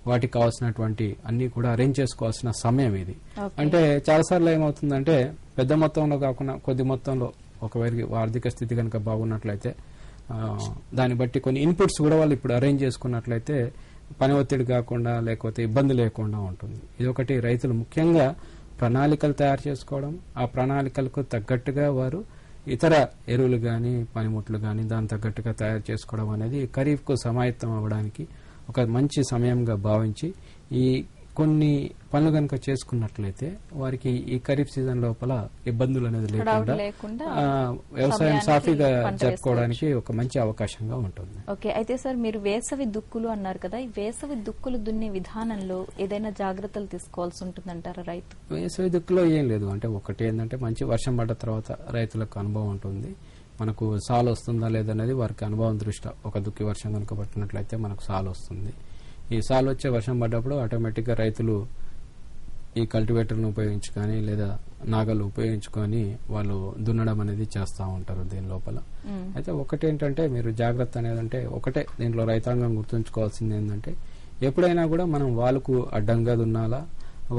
Speaker 10: వాటికి కావాల్సినటువంటి అన్ని కూడా అరేంజ్ చేసుకోవాల్సిన సమయం ఇది. అంటే చాలాసార్లు ఏమవుతుందంటే పెద్ద మొత్తంలో కాకుండా కొద్ది మొత్తంలో ఒకవేళ ఆర్థిక స్థితి కనుక బాగున్నట్లయితే దాన్ని బట్టి కొన్ని ఇన్పుట్స్ కూడా వాళ్ళు ఇప్పుడు అరేంజ్ చేసుకున్నట్లయితే పని ఒత్తిడి కాకుండా లేకపోతే ఇబ్బంది లేకుండా ఉంటుంది. ఇది ఒకటి రైతులు ముఖ్యంగా ప్రణాళికలు తయారు చేసుకోవడం, ఆ ప్రణాళికలకు తగ్గట్టుగా వారు ఇతర ఎరువులు గాని పనిముట్లు గాని దాని తగ్గట్టుగా తయారు చేసుకోవడం అనేది ఖరీఫ్ కు సమాయత్తం అవ్వడానికి ఒక మంచి సమయంగా భావించి ఈ కొన్ని పనులు కనుక చేసుకున్నట్లయితే వారికి ఈ ఖరీఫ్ సీజన్ లోపల ఇబ్బందులు అనేది లేకుండా వ్యవసాయం సాఫీగా జరుపుకోవడానికి ఒక మంచి అవకాశంగా ఉంటుంది.
Speaker 9: ఓకే, అయితే సార్ మీరు వేసవి దుక్కులు అన్నారు కదా, ఈ వేసవి దుక్కులు దున్నే విధానంలో ఏదైనా జాగ్రత్తలు తీసుకోవాల్సి ఉంటుందంటారా రైతు?
Speaker 10: వేసవి దుక్కులో ఏం లేదు. అంటే ఒకటి ఏంటంటే మంచి వర్షం పడ్డ తర్వాత రైతులకు అనుభవం ఉంటుంది. మనకు సాలు వస్తుందా లేదనేది వారికి అనుభవం దృష్ట్యా ఒక దుక్కి వర్షం కనుక పట్టినట్లయితే మనకు సాలు వస్తుంది. ఈ సాలు వచ్చే వర్షం పడ్డప్పుడు ఆటోమేటిక్ గా రైతులు ఈ కల్టివేటర్ను ఉపయోగించి కానీ లేదా నాగలు ఉపయోగించుకొని వాళ్ళు దున్నడం అనేది చేస్తూ ఉంటారు దీని లోపల. అయితే ఒకటేంటంటే మీరు జాగ్రత్త అనేది ఒకటే దీంట్లో రైతాంగం గుర్తుంచుకోవాల్సింది ఏంటంటే ఎప్పుడైనా కూడా మనం వాళ్ళకు అడ్డంగా దున్నాలా,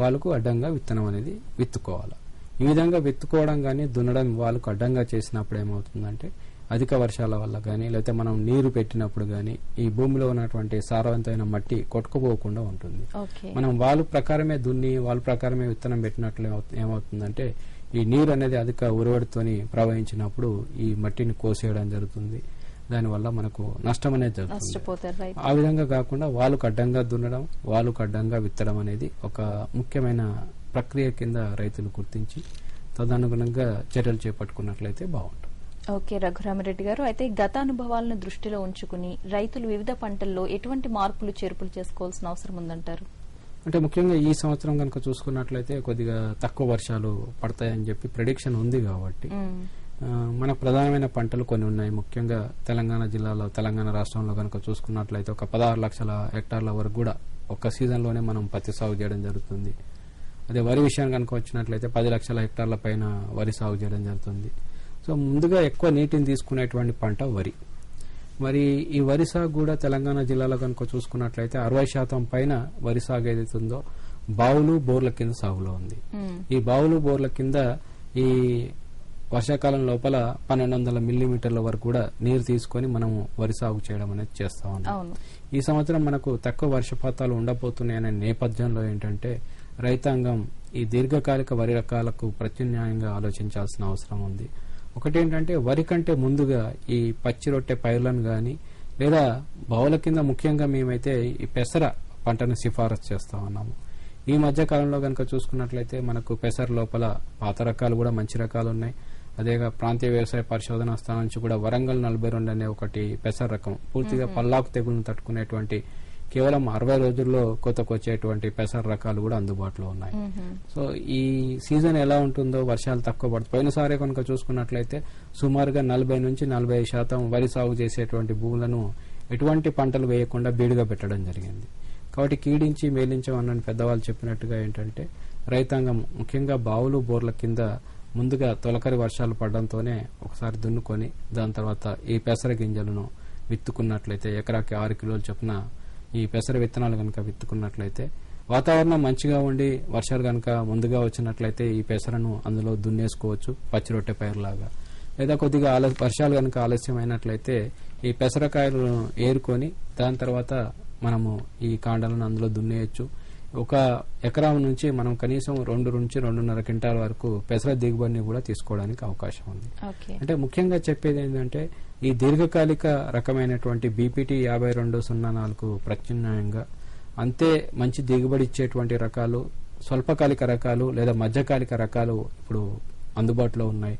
Speaker 10: వాళ్ళకు అడ్డంగా విత్తనం అనేది విత్తుకోవాలా. ఈ విధంగా విత్తుకోవడం కానీ దున్నడం వాళ్ళకు అడ్డంగా చేసినప్పుడు ఏమవుతుందంటే అధిక వర్షాల వల్ల కానీ లేకపోతే మనం నీరు పెట్టినప్పుడు కానీ ఈ భూమిలో ఉన్నటువంటి సారవంతమైన మట్టి కొట్టుకుపోకుండా ఉంటుంది. మనం వాళ్ళ ప్రకారమే దున్ని వాళ్ళ ప్రకారమే విత్తనం పెట్టినట్లు ఏమవుతుందంటే ఈ నీరు అనేది అధిక ఉరవడితోని ప్రవహించినప్పుడు ఈ మట్టిని కోసేయడం జరుగుతుంది. దానివల్ల మనకు నష్టం అనేది జరుగుతుంది. ఆ విధంగా కాకుండా వాళ్ళకు అడ్డంగా దున్నడం, వాళ్ళకు అడ్డంగా విత్తడం అనేది ఒక ముఖ్యమైన ప్రక్రియ కింద రైతులు గుర్తించి తదనుగుణంగా చర్యలు చేపట్టుకున్నట్లయితే బాగుంటుంది.
Speaker 9: ఓకే రఘురామిరెడ్డి గారు, అయితే గత అనుభవాలను దృష్టిలో ఉంచుకుని రైతులు వివిధ పంటల్లో ఎటువంటి మార్పులు చేర్పులు చేసుకోవాల్సిన అవసరం ఉందంటారు?
Speaker 10: అంటే ముఖ్యంగా ఈ సంవత్సరం కనుక చూసుకున్నట్లయితే కొద్దిగా తక్కువ వర్షాలు పడతాయని చెప్పి ప్రెడిక్షన్ ఉంది కాబట్టి మనకు ప్రధానమైన పంటలు కొన్ని ఉన్నాయి. ముఖ్యంగా తెలంగాణ జిల్లాలో, తెలంగాణ రాష్ట్రంలో కనుక చూసుకున్నట్లయితే ఒక 16 లక్షల హెక్టార్ల వరకు కూడా ఒక్క సీజన్లోనే మనం పత్తి సాగు చేయడం జరుగుతుంది. అదే వరి విషయాన్ని కనుక వచ్చినట్లయితే 10 లక్షల హెక్టార్ల పైన వరి సాగు చేయడం జరుగుతుంది. సో ముందుగా ఎక్కువ నీటిని తీసుకునేటువంటి పంట వరి. మరి ఈ వరి సాగు కూడా తెలంగాణ జిల్లాలో కనుక చూసుకున్నట్లయితే 60% పైన వరి సాగు ఏదైతుందో బావులు బోర్ల కింద సాగులో ఉంది. ఈ బావులు బోర్ల కింద ఈ వర్షాకాలం లోపల 1200 మిల్లీమీటర్ల వరకు కూడా నీరు తీసుకొని మనము వరి సాగు చేయడం అనేది చేస్తా ఉన్నాం. ఈ సంవత్సరం మనకు తక్కువ వర్షపాతాలు ఉండబోతున్నాయనే నేపథ్యంలో ఏంటంటే రైతాంగం ఈ దీర్ఘకాలిక వరి రకాలకు ప్రత్యామ్నాయంగా ఆలోచించాల్సిన అవసరం ఉంది. ఒకటేంటంటే వరి కంటే ముందుగా ఈ పచ్చి రొట్టె పైర్లను గాని లేదా బావుల కింద ముఖ్యంగా మేమైతే ఈ పెసర పంటను సిఫారసు చేస్తా ఉన్నాము. ఈ మధ్య కాలంలో కనుక చూసుకున్నట్లయితే మనకు పెసర లోపల పాత రకాలు కూడా మంచి రకాలు ఉన్నాయి. అదేగా ప్రాంతీయ వ్యవసాయ పరిశోధనా స్థానం నుంచి కూడా వరంగల్ 42 అనే ఒకటి పెసర రకం పూర్తిగా పల్లాకు తెగులను తట్టుకునేటువంటి కేవలం 60 రోజుల్లో కోతకొచ్చేటువంటి పెసర రకాలు కూడా అందుబాటులో ఉన్నాయి. సో ఈ సీజన్ ఎలా ఉంటుందో వర్షాలు తక్కువ పడుతుంది. పోయినసారి కనుక చూసుకున్నట్లయితే సుమారుగా 40 నుంచి 45% వరి సాగు చేసేటువంటి భూములను ఎటువంటి పంటలు వేయకుండా బీడుగా పెట్టడం జరిగింది. కాబట్టి కీడించి మేలించమని పెద్దవాళ్ళు చెప్పినట్టుగా ఏంటంటే రైతాంగం ముఖ్యంగా బావులు బోర్ల కింద ముందుగా తొలకరి వర్షాలు పడడంతోనే ఒకసారి దున్నుకొని దాని తర్వాత ఈ పెసర గింజలను విత్తుకున్నట్లయితే ఎకరాకి 6 కిలోలు చొప్పున ఈ పెసర విత్తనాలు కనుక విత్తుకున్నట్లయితే వాతావరణం మంచిగా ఉండి వర్షాలు కనుక ముందుగా వచ్చినట్లయితే ఈ పెసరను అందులో దున్నేసుకోవచ్చు పచ్చి రొట్టె పైరులాగా. లేదా కొద్దిగా వర్షాలు కనుక ఆలస్యమైనట్లయితే ఈ పెసరకాయలను ఏరుకొని దాని తర్వాత మనము ఈ కాండాలను అందులో దున్నేయచ్చు. ఒక ఎకరం నుంచి మనం కనీసం 2 నుంచి 2.5 క్వింటాల వరకు పెసర దిగుబడిని కూడా తీసుకోవడానికి అవకాశం ఉంది. అంటే ముఖ్యంగా చెప్పేది ఏంటంటే ఈ దీర్ఘకాలిక రకమైనటువంటి బీపీటీ 5204కు ప్రత్యామ్నాయంగా అంతే మంచి దిగుబడి ఇచ్చేటువంటి రకాలు, స్వల్పకాలిక రకాలు లేదా మధ్యకాలిక రకాలు ఇప్పుడు అందుబాటులో ఉన్నాయి.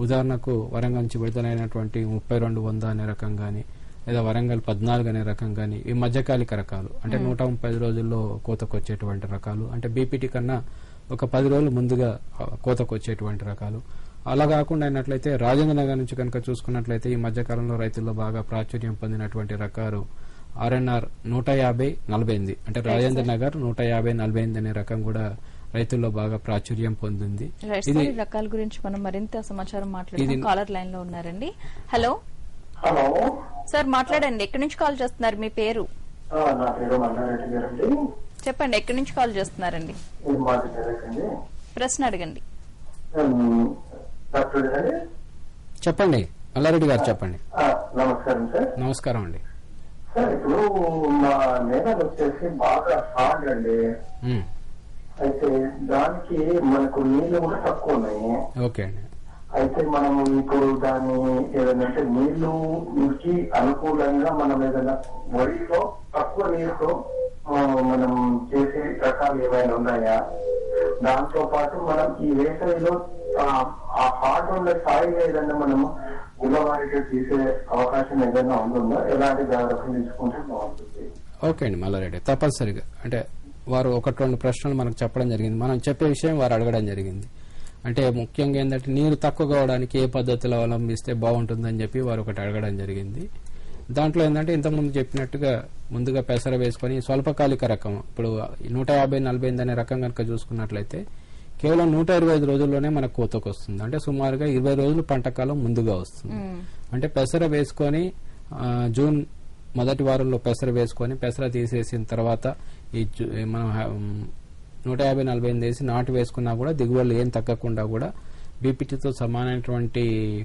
Speaker 10: ఉదాహరణకు వరంగల్ నుంచి విడుదలైనటువంటి 3200 అనే రకం గాని లేదా వరంగల్ 14 అనే రకం గాని ఈ మధ్యకాలిక రకాలు అంటే 130 రోజుల్లో కోతకొచ్చేటువంటి రకాలు, అంటే బీపీటీ కన్నా ఒక 10 రోజులు ముందుగా కోతకొచ్చేటువంటి రకాలు. అలా కాకుండా అయినట్లయితే రాజేంద్ర నగర్ నుంచి కనుక చూసుకున్నట్లయితే ఈ మధ్యకాలంలో రైతుల్లో బాగా ప్రాచుర్యం పొందినటువంటి రకాలు ఆర్ఎన్ఆర్ 150-48 అంటే రాజేంద్ర నగర్ 150-48 అనే రకం కూడా రైతుల్లో బాగా ప్రాచుర్యం పొందింది.
Speaker 9: ఇది రకాల గురించి మనం మరింత సమాచారం మాట్లాడుతాం. కాలర్ లైన్ లో ఉన్నారండి. హలో
Speaker 4: హలో
Speaker 9: సార్, మాట్లాడండి. ఎక్కడి నుంచి కాల్ చేస్తున్నారు? మీ పేరు?
Speaker 4: నా పేరు మల్లారెడ్డి గారండి.
Speaker 9: చెప్పండి, ఎక్కడి నుంచి కాల్ చేస్తున్నారండి? ప్రశ్న అడగండి.
Speaker 10: చెప్పండి మల్లారెడ్డి గారు, చెప్పండి.
Speaker 4: నమస్కారం సార్.
Speaker 10: నమస్కారం అండి.
Speaker 4: సార్ ఇప్పుడు మా నేలలు వచ్చేసి బాగా హార్డ్ అండి. అయితే దానికి మనకు నీళ్లు కూడా తక్కువ ఉన్నాయి.
Speaker 10: ఓకే అండి.
Speaker 4: అయితే మనం ఇప్పుడు దాన్ని ఏదైనా నీళ్ళకి అనుకూలంగా మనం ఏదైనా వరిలో తక్కువ నీరుతో మనం చేసే రకాలు ఏమైనా ఉన్నాయా? దాంతో పాటు మనం ఈ వేసవిలో ఆ హార్డ్ ఉన్న సాయిల్ ఏదైనా మనం గుల్లవారిగా తీసే అవకాశం ఏదైనా ఉంటుందా? ఎలాంటి జాగ్రత్తలు తీసుకుంటే బాగుంటుంది?
Speaker 10: ఓకే అండి మల్లారెడ్డి, తప్పనిసరిగా అంటే వారు 1-2 ప్రశ్నలు మనకు చెప్పడం జరిగింది. మనం చెప్పే విషయం వారు అడగడం జరిగింది. అంటే ముఖ్యంగా ఏంటంటే నీరు తక్కువ కావడానికి ఏ పద్ధతిలో అవలంబిస్తే బాగుంటుందని చెప్పి వారు ఒకటి అడగడం జరిగింది. దాంట్లో ఏంటంటే ఇంతకుముందు చెప్పినట్టుగా ముందుగా పెసర వేసుకొని స్వల్పకాలిక రకం ఇప్పుడు 150-48 అనే రకం కనుక చూసుకున్నట్లయితే కేవలం 125 రోజుల్లోనే మనకు కోతకు వస్తుంది. అంటే సుమారుగా 20 రోజులు పంట కాలం ముందుగా వస్తుంది. అంటే పెసర వేసుకొని జూన్ మొదటి వారంలో పెసర వేసుకొని పెసర తీసేసిన తర్వాత మనం 150-48 వేసి నాటు వేసుకున్నా కూడా దిగుబడులు ఏం తగ్గకుండా కూడా బీపీటీతో సమానమైనటువంటి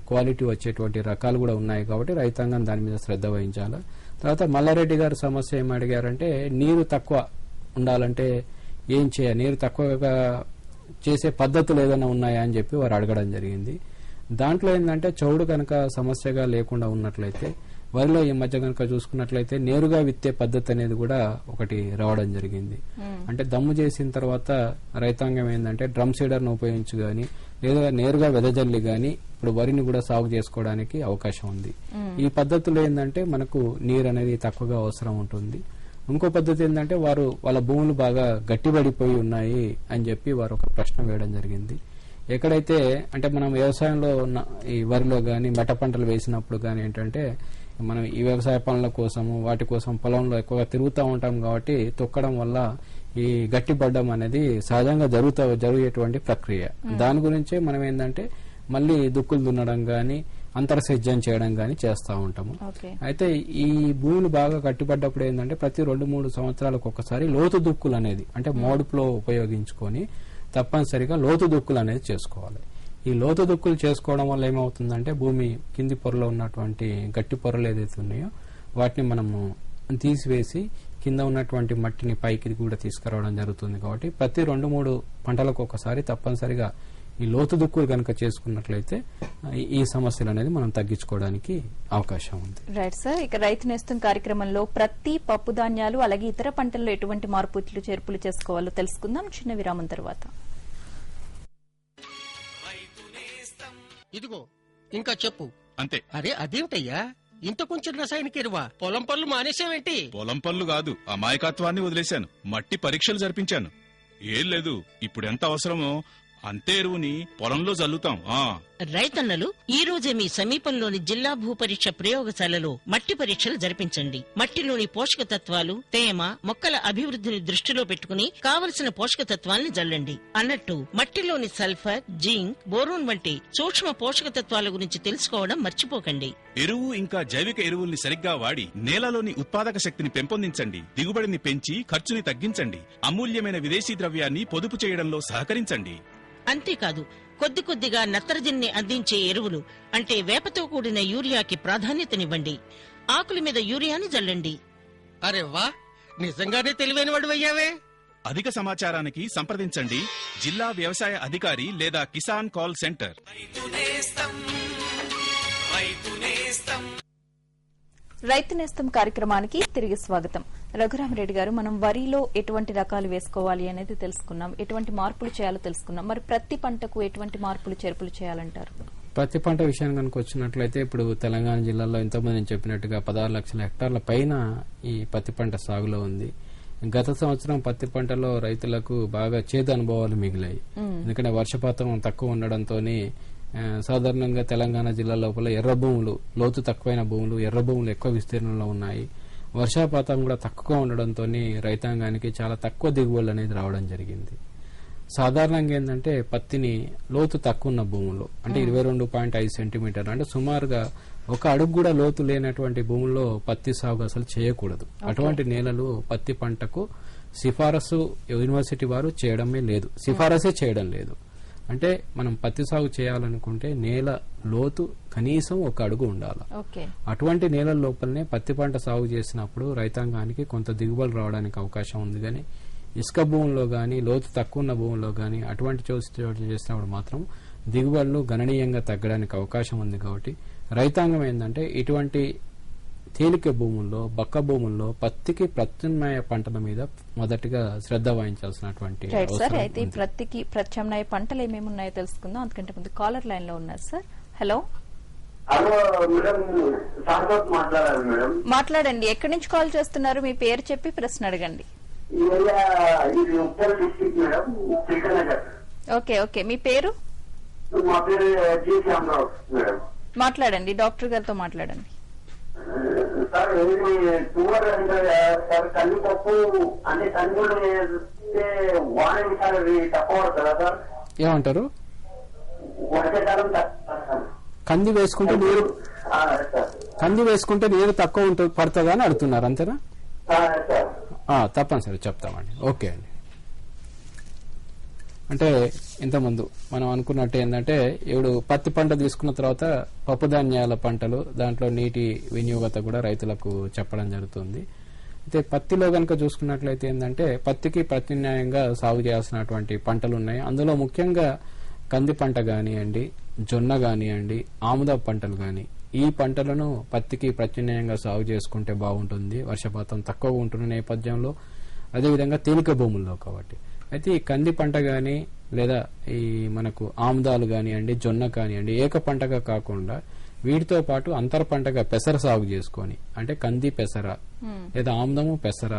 Speaker 10: క్వాలిటీ వచ్చేటువంటి రకాలు కూడా ఉన్నాయి. కాబట్టి రైతాంగం దాని మీద శ్రద్ధ వహించాలి. తర్వాత మల్లారెడ్డి గారు సమస్య ఏమి అడిగారంటే నీరు తక్కువ ఉండాలంటే ఏం చేయాలి, నీరు తక్కువగా చేసే పద్ధతులు ఏదైనా ఉన్నాయా అని చెప్పి వారు అడగడం జరిగింది. దాంట్లో ఏంటంటే చౌడు కనుక సమస్యగా లేకుండా ఉన్నట్లయితే వరిలో ఈ మధ్య కనుక చూసుకున్నట్లయితే నేరుగా విత్తే పద్ధతి అనేది కూడా ఒకటి రావడం జరిగింది. అంటే దమ్ము చేసిన తర్వాత రైతాంగం ఏంటంటే డ్రమ్ సీడర్ను ఉపయోగించి గాని లేదా నేరుగా వెదజల్లి గాని ఇప్పుడు వరిని కూడా సాగు చేసుకోవడానికి అవకాశం ఉంది. ఈ పద్ధతిలో ఏంటంటే మనకు నీరు అనేది తక్కువగా అవసరం ఉంటుంది. ఇంకో పద్ధతి ఏంటంటే వాళ్ళ భూములు బాగా గట్టిపడిపోయి ఉన్నాయి అని చెప్పి వారు ఒక ప్రశ్న వేయడం జరిగింది. ఎక్కడైతే అంటే మనం వ్యవసాయంలో ఈ వరిలో గాని మెట్ట పంటలు వేసినప్పుడు గాని ఏంటంటే మనం ఈ వ్యవసాయ పనుల కోసము వాటి కోసం పొలంలో ఎక్కువగా తిరుగుతూ ఉంటాం కాబట్టి తొక్కడం వల్ల ఈ గట్టిపడ్డం అనేది సహజంగా జరిగేటువంటి ప్రక్రియ. దాని గురించే మనం ఏంటంటే మళ్ళీ దుక్కులు దున్నడం గాని అంతర్సేద్యం చేయడం గాని చేస్తూ ఉంటాము. అయితే ఈ భూములు బాగా గట్టిపడ్డప్పుడు ఏంటంటే ప్రతి 2-3 సంవత్సరాలకు ఒకసారి లోతు దుక్కులు అనేది అంటే మోడుపులో ఉపయోగించుకొని తప్పనిసరిగా లోతు దుక్కులు అనేది చేసుకోవాలి. ఈ లోతు దుక్కులు చేసుకోవడం వల్ల ఏమవుతుందంటే భూమి కింది పొరలో ఉన్నటువంటి గట్టి పొరలు ఏదైతే ఉన్నాయో వాటిని మనము తీసివేసి కింద ఉన్నటువంటి మట్టిని పైకి కూడా తీసుకురావడం జరుగుతుంది. కాబట్టి ప్రతి 2-3 పంటలకు ఒకసారి తప్పనిసరిగా ఈ లోతు దుక్కులు కనుక చేసుకున్నట్లయితే ఈ సమస్యలు అనేది మనం తగ్గించుకోవడానికి అవకాశం ఉంది.
Speaker 9: Right sir. ఇక రైతు నేస్తం కార్యక్రమంలో ప్రతి పప్పు ధాన్యాలు అలాగే ఇతర పంటల్లో ఎటువంటి మార్పులు చేర్పులు చేసుకోవాలో తెలుసుకుందాం చిన్న విరామం తర్వాత.
Speaker 11: ఇదిగో ఇంకా చెప్పు.
Speaker 6: అంతే.
Speaker 11: అరే అదేమిటయ్యా ఇంత కొంచెం రసాయనిక ఎరువా? పొలం పనులు మానేసావేంటి?
Speaker 6: పొలం పనులు కాదు, అమాయకత్వాన్ని వదిలేశాను. మట్టి పరీక్షలు జరిపించాను. ఏం లేదు, ఇప్పుడు ఎంత అవసరమో అంతే ఎరువుని పొలంలో జల్లుతాం.
Speaker 12: రైతన్నలు ఈ రోజే మీ సమీపంలోని జిల్లా భూపరీక్ష ప్రయోగశాలలో మట్టి పరీక్షలు జరిపించండి. మట్టిలోని పోషక తత్వాలు, తేమ, మొక్కల అభివృద్ధిని దృష్టిలో పెట్టుకుని కావలసిన పోషక తత్వాల్ని జల్లండి. అన్నట్టు మట్టిలోని సల్ఫర్, జింక్, బోరోన్ వంటి సూక్ష్మ పోషక తత్వాల గురించి తెలుసుకోవడం మర్చిపోకండి.
Speaker 6: ఎరువు ఇంకా జైవిక ఎరువుల్ని సరిగ్గా వాడి నేలలోని ఉత్పాదక శక్తిని పెంపొందించండి. దిగుబడిని పెంచి ఖర్చుని తగ్గించండి. అమూల్యమైన విదేశీ ద్రవ్యాన్ని పొదుపు చేయడంలో సహకరించండి.
Speaker 12: అంతేకాదు కొద్ది కొద్దిగా నత్రజనిని అందించే ఎరువులు అంటే వేపతో కూడిన యూరియాకి ప్రాధాన్యతనివ్వండి. ఆకుల మీద యూరియాని జల్లండి.
Speaker 11: అరే వా, నిజంగానే తెలివైన వాడు అయ్యావే.
Speaker 6: అధిక సమాచారానికి సంప్రదించండి జిల్లా వ్యవసాయ అధికారి లేదా కిసాన్ కాల్ సెంటర్.
Speaker 9: రైతు నేస్తం కార్యక్రమానికి తిరిగి స్వాగతం. రఘురామరెడ్డి గారు, మనం వరిలో ఎటువంటి రకాలు వేసుకోవాలి అనేది తెలుసుకున్నాం, ఎటువంటి మార్పులు చేయాలో తెలుసుకున్నాం. మరి ప్రతి పంటకు ఎటువంటి మార్పులు చేర్పులు చేయాలంటారు?
Speaker 10: ప్రతి పంట విషయాన్ని కనుక వచ్చినట్లయితే ఇప్పుడు తెలంగాణ జిల్లాలో ఎంతోమంది చెప్పినట్టుగా 16 లక్షల హెక్టార్ల పైన ఈ పత్తి పంట సాగులో ఉంది. గత సంవత్సరం పత్తి పంటలో రైతులకు బాగా చేదు అనుభవాలు మిగిలాయి. ఎందుకంటే వర్షపాతం తక్కువ ఉండడంతోనే సాధారణంగా తెలంగాణ జిల్లా లోపల ఎర్ర భూములు, లోతు తక్కువైన భూములు, ఎర్ర భూములు ఎక్కువ విస్తీర్ణంలో ఉన్నాయి. వర్షపాతం కూడా తక్కువగా ఉండడంతో రైతాంగానికి చాలా తక్కువ దిగుబడులు అనేది రావడం జరిగింది. సాధారణంగా ఏంటంటే పత్తిని లోతు తక్కువ ఉన్న భూముల్లో అంటే 22.5 సెంటీమీటర్లు అంటే సుమారుగా 1 అడుగు కూడా లోతు లేనటువంటి భూముల్లో పత్తి సాగు అసలు చేయకూడదు. అటువంటి నేలలు పత్తి పంటకు సిఫారసు యూనివర్సిటీ వారు సిఫారసే చేయడం లేదు. అంటే మనం పత్తి సాగు చేయాలనుకుంటే నేల లోతు కనీసం 1 అడుగు ఉండాలి. అటువంటి నేలల లోపలనే పత్తి పంట సాగు చేసినప్పుడు రైతాంగానికి కొంత దిగుబడి రావడానికి అవకాశం ఉంది. కానీ ఇసుక భూముల్లో గాని లోతు తక్కువ ఉన్న భూముల్లో గాని అటువంటి చోటు చేసినప్పుడు మాత్రం దిగుబడులు గణనీయంగా తగ్గడానికి అవకాశం ఉంది. కాబట్టి రైతాంగం ఏంటంటే ఇటువంటి తేలిక భూముల్లో, బక్క భూముల్లో పత్తికి ప్రత్యామ్నాయ పంటల మీద మొదటిగా శ్రద్ధ వహించాల్సినటువంటి
Speaker 9: సార్. అయితే ప్రత్తికి ప్రత్యామ్నాయ పంటలు ఏమేమి ఉన్నాయో తెలుసుకుందాం. అందుకంటే ముందు కాలర్ లైన్ లో ఉన్నారు సార్. హలో మాట్లాడండి. ఎక్కడి నుంచి కాల్ చేస్తున్నారు? మీ పేరు చెప్పి ప్రశ్న అడగండి. ఓకే ఓకే, మీ పేరు?
Speaker 13: మా పేరు
Speaker 9: మాట్లాడండి, డాక్టర్ గారితో మాట్లాడండి.
Speaker 4: సార్ టూర్ అంటే సార్ కందిపప్పు అన్ని కందులు వేస్తే వాన సార్ తక్కువ పడుతుందా సార్?
Speaker 10: ఏమంటారు?
Speaker 4: వర్షాకాలం తక్కువ
Speaker 10: కంది వేసుకుంటే నీరు తక్కువ ఉంటుంది పడుతుందా అని అడుగుతున్నారు, అంతేనా? తప్పనిసరి చెప్తామండి. ఓకే అండి. అంటే ఇంతకుముందు మనం అనుకున్నట్టు ఏంటంటే ఇప్పుడు పత్తి పంట తీసుకున్న తర్వాత పప్పు ధాన్యాల పంటలు, దాంట్లో నీటి వినియోగత కూడా రైతులకు చెప్పడం జరుగుతుంది. అయితే పత్తిలో కనుక చూసుకున్నట్లయితే ఏంటంటే పత్తికి ప్రత్యామ్నాయంగా సాగు చేయాల్సినటువంటి పంటలు ఉన్నాయి. అందులో ముఖ్యంగా కంది పంట కానివ్వండి, జొన్న కానివ్వండి, ఆముద పంటలు కానీ, ఈ పంటలను పత్తికి ప్రత్యామ్నాయంగా సాగు చేసుకుంటే బాగుంటుంది వర్షపాతం తక్కువ ఉంటున్న నేపథ్యంలో, అదేవిధంగా తేలిక భూముల్లో కాబట్టి. అయితే ఈ కంది పంట గాని లేదా ఈ మనకు ఆముదాలు కానివ్వండి, జొన్న కానివ్వండి, ఏక పంటగా కాకుండా వీటితో పాటు అంతర పంటగా పెసర సాగు చేసుకొని, అంటే కంది పెసర లేదా ఆముదము పెసర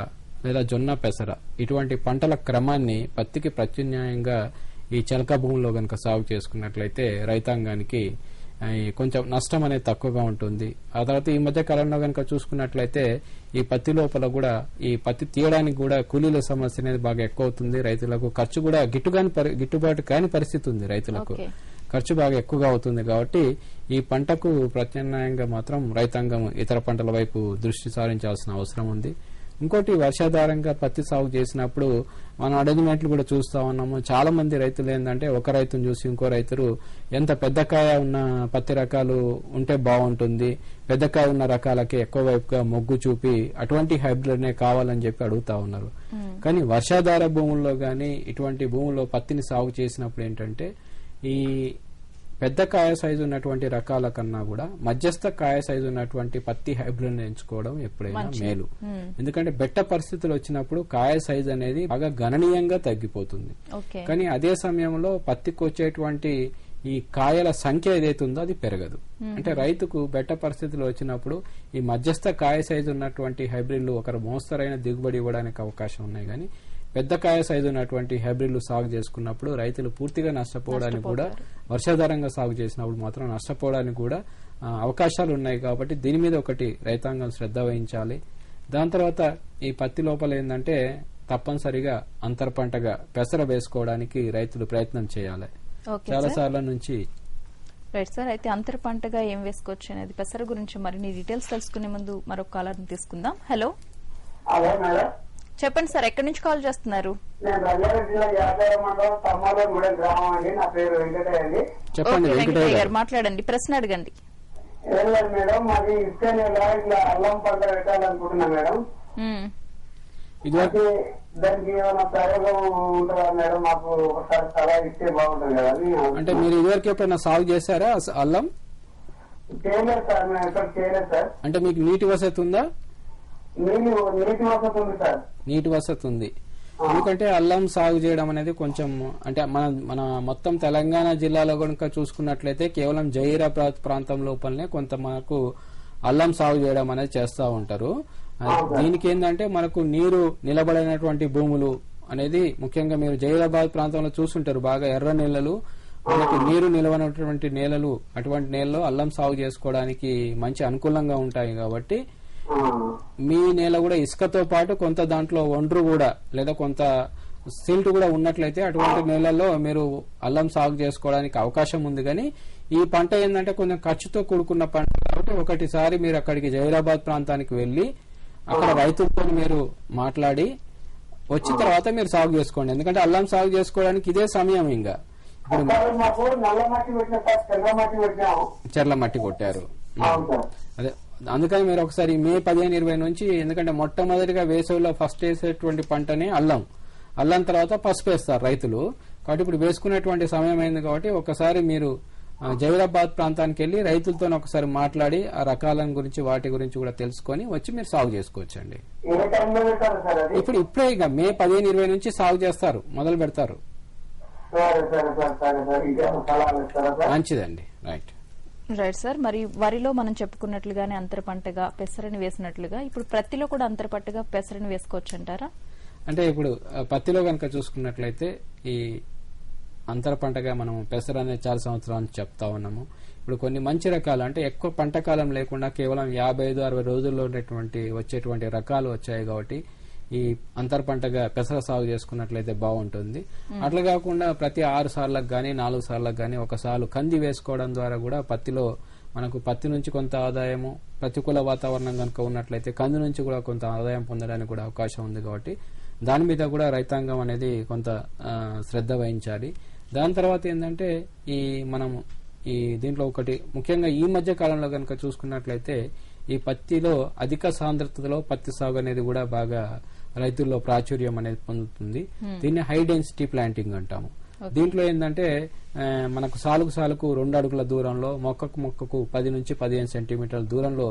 Speaker 10: లేదా జొన్న పెసర, ఇటువంటి పంటల క్రమాన్ని పత్తికి ప్రత్యామ్నాయంగా ఈ చెలక భూముల్లో కనుక సాగు చేసుకున్నట్లయితే రైతాంగానికి కొంచెం నష్టం అనేది తక్కువగా ఉంటుంది. ఆ తర్వాత ఈ మధ్య కాలంలో కనుక చూసుకున్నట్లయితే ఈ పత్తి లోపల కూడా ఈ పత్తి తీయడానికి కూడా కూలీల సమస్య అనేది బాగా ఎక్కువ అవుతుంది. రైతులకు ఖర్చు కూడా గిట్టుబాటు కాని పరిస్థితి ఉంది. రైతులకు ఖర్చు బాగా ఎక్కువగా అవుతుంది. కాబట్టి ఈ పంటకు ప్రత్యామ్నాయంగా మాత్రం రైతాంగం ఇతర పంటల వైపు దృష్టి సారించాల్సిన అవసరం ఉంది. ఇంకోటి, వర్షాధారంగా పత్తి సాగు చేసినప్పుడు మనం అడగినట్లు కూడా చూస్తా ఉన్నాము. చాలా మంది రైతులు ఏంటంటే ఒక రైతును చూసి ఇంకో రైతులు ఎంత పెద్ద కాయ ఉన్న పత్తి రకాలు ఉంటే బాగుంటుంది, పెద్ద కాయ ఉన్న రకాలకి ఎక్కువ వైపుగా మొగ్గు చూపి అటువంటి హైబ్రిడ్నే కావాలని చెప్పి అడుగుతా ఉన్నారు. కానీ వర్షాధార భూముల్లో గానీ ఇటువంటి భూముల్లో పత్తిని సాగు చేసినప్పుడు ఏంటంటే ఈ పెద్ద కాయ సైజు ఉన్నటువంటి రకాల కన్నా కూడా మధ్యస్థ కాయ సైజు ఉన్నటువంటి పత్తి హైబ్రిడ్ ఎంచుకోవడం ఎప్పుడైనా మేలు. ఎందుకంటే బెట్ట పరిస్థితులు వచ్చినప్పుడు కాయ సైజు అనేది బాగా గణనీయంగా తగ్గిపోతుంది. కానీ అదే సమయంలో పత్తికి వచ్చేటువంటి ఈ కాయల సంఖ్య ఏదైతే ఉందో అది పెరగదు. అంటే రైతుకు బెట్ట పరిస్థితులు వచ్చినప్పుడు ఈ మధ్యస్థ కాయ సైజు ఉన్నటువంటి హైబ్రిడ్లు ఒక మోస్తరైన దిగుబడి ఇవ్వడానికి అవకాశం ఉన్నాయి. కానీ పెద్ద కాయ సైజు ఉన్నటువంటి హైబ్రిడ్లు సాగు చేసుకున్నప్పుడు రైతులు పూర్తిగా నష్టపోవడానికి కూడా, వర్షాధారంగా సాగు చేసినప్పుడు మాత్రం నష్టపోవడానికి కూడా అవకాశాలు ఉన్నాయి. కాబట్టి దీని మీద ఒకటి రైతాంగం శ్రద్ధ వహించాలి. దాని తర్వాత ఈ పత్తి లోపల ఏంటంటే తప్పనిసరిగా అంతర పంటగా పెసర వేసుకోవడానికి రైతులు ప్రయత్నం చేయాలి. చాలా సార్ల నుంచి
Speaker 9: రైట్ సార్. అయితే అంతర పంటగా ఏం వేసుకోవచ్చు అనేది పెసర గురించి మరిన్ని డీటెయిల్స్ తెలుసుకునే ముందు మరొక కాలర్ని తీసుకుందాం. హలో, చెప్పండి సార్, ఎక్కడి నుంచి కాల్ చేస్తున్నారు?
Speaker 4: నేను రంగారెడ్డి జిల్లా యాదవ మండలం తమ్మాలగూడెం గ్రామం అండి. నా పేరు వెంకటయ్య అండి.
Speaker 10: చెప్పండి వెంకటయ్య
Speaker 9: గారు, మాట్లాడండి, ప్రశ్న అడగండి.
Speaker 4: ఏం లేదు మేడం, మాది ఇసుక నెల ఇట్లా అల్లం పంట పెట్టాలనుకుంటున్నా మేడం. దానికి ఏమైనా ప్రయోగం ఉంటుందా మేడం? మాకు ఒకసారి సలహా ఇస్తే బాగుంటుంది కదా.
Speaker 10: అంటే మీరు ఇదివరకు ఎప్పుడైనా సాగు చేశారా అల్లం?
Speaker 4: చేయలేదు సార్, మేము ఎక్కడ చేయలేదు సార్.
Speaker 10: అంటే మీకు నీటి వసతి ఉందా?
Speaker 4: నీటి వసతి ఉంది సార్.
Speaker 10: నీటి వసతి ఉంది. ఎందుకంటే అల్లం సాగు చేయడం అనేది కొంచెం అంటే మన మొత్తం తెలంగాణ జిల్లాలో కనుక చూసుకున్నట్లయితే కేవలం జహీరాబాద్ ప్రాంతం లోపలనే కొంత మనకు అల్లం సాగు చేయడం అనేది చేస్తూ ఉంటారు. దీనికి ఏంటంటే మనకు నీరు నిలబడినటువంటి భూములు అనేది ముఖ్యంగా మీరు జహీరాబాద్ ప్రాంతంలో చూస్తుంటారు. బాగా ఎర్ర నేలలు, మనకు నీరు నిలవనటువంటి నేలలు, అటువంటి నేలలో అల్లం సాగు చేసుకోవడానికి మంచి అనుకూలంగా ఉంటాయి. కాబట్టి మీ నేల కూడా ఇసుకతో పాటు కొంత దాంట్లో ఒండ్రు కూడా లేదా కొంత సిల్ట్ కూడా ఉన్నట్లయితే అటువంటి నేలల్లో మీరు అల్లం సాగు చేసుకోవడానికి అవకాశం ఉంది. కానీ ఈ పంట ఏంటంటే కొంచెం ఖర్చుతో కూడుకున్న పంట కాబట్టి ఒకటిసారి మీరు అక్కడికి జహీరాబాద్ ప్రాంతానికి వెళ్లి అక్కడ రైతులతో మీరు మాట్లాడి వచ్చిన తర్వాత మీరు సాగు చేసుకోండి. ఎందుకంటే అల్లం సాగు చేసుకోవడానికి ఇదే సమయం. ఇంకా చెర్ల మట్టి కొట్టారు. అదే అందుకని మీరు ఒకసారి మే 15-20 నుంచి, ఎందుకంటే మొట్టమొదటిగా వేసవిలో ఫస్ట్ వేసేటువంటి పంటనే అల్లం తర్వాత పసుపు వేస్తారు రైతులు. కాబట్టి ఇప్పుడు వేసుకునేటువంటి సమయం అయింది. కాబట్టి ఒకసారి మీరు జహీరాబాద్ ప్రాంతానికి వెళ్లి రైతులతో ఒకసారి మాట్లాడి ఆ రకాల గురించి వాటి గురించి కూడా తెలుసుకొని వచ్చి మీరు సాగు చేసుకోవచ్చండి. ఇప్పుడే ఇక మే 15-20 నుంచి సాగు చేస్తారు, మొదలు పెడతారు. మంచిదండి. Right
Speaker 9: sir. మరి వరిలో మనం చెప్పుకున్నట్లుగానే అంతర పంటగా పెసరని వేసినట్లుగా ఇప్పుడు పత్తిలో కూడా అంతర పంటగా పెసరని వేసుకోవచ్చు అంటారా?
Speaker 10: అంటే ఇప్పుడు పత్తిలో కనుక చూసుకున్నట్లయితే ఈ అంతర పంటగా మనం పెసర అనేది చాలా సంవత్సరాల నుంచి చెప్తా ఉన్నాము. ఇప్పుడు కొన్ని మంచి రకాలు అంటే ఎక్కువ పంట కాలం లేకుండా కేవలం 55-60 రోజుల్లో వచ్చేటువంటి రకాలు వచ్చాయి కాబట్టి ఈ అంతర పంటగా పెసర సాగు చేసుకున్నట్లయితే బాగుంటుంది. అట్లా కాకుండా ప్రతి 6 సార్లకు గానీ 4 సార్లకు గానీ ఒకసారి కంది వేసుకోవడం ద్వారా కూడా పత్తిలో మనకు పత్తి నుంచి కొంత ఆదాయము, ప్రతికూల వాతావరణం కనుక ఉన్నట్లయితే కంది నుంచి కూడా కొంత ఆదాయం పొందడానికి కూడా అవకాశం ఉంది. కాబట్టి దాని మీద కూడా రైతాంగం అనేది కొంత శ్రద్ధ వహించాలి. దాని తర్వాత ఏంటంటే ఈ దీంట్లో ఒకటి ముఖ్యంగా ఈ మధ్య కాలంలో కనుక చూసుకున్నట్లయితే ఈ పత్తిలో అధిక సాంద్రతలో పత్తి సాగు అనేది కూడా బాగా రైతుల్లో ప్రాచుర్యం అనేది పొందుతుంది. దీన్ని హై డెన్సిటీ ప్లాంటింగ్ అంటాము. దీంట్లో ఏంటంటే మనకు సాలుకు 2 అడుగుల దూరంలో మొక్కకు 10 నుంచి 15 సెంటీమీటర్ల దూరంలో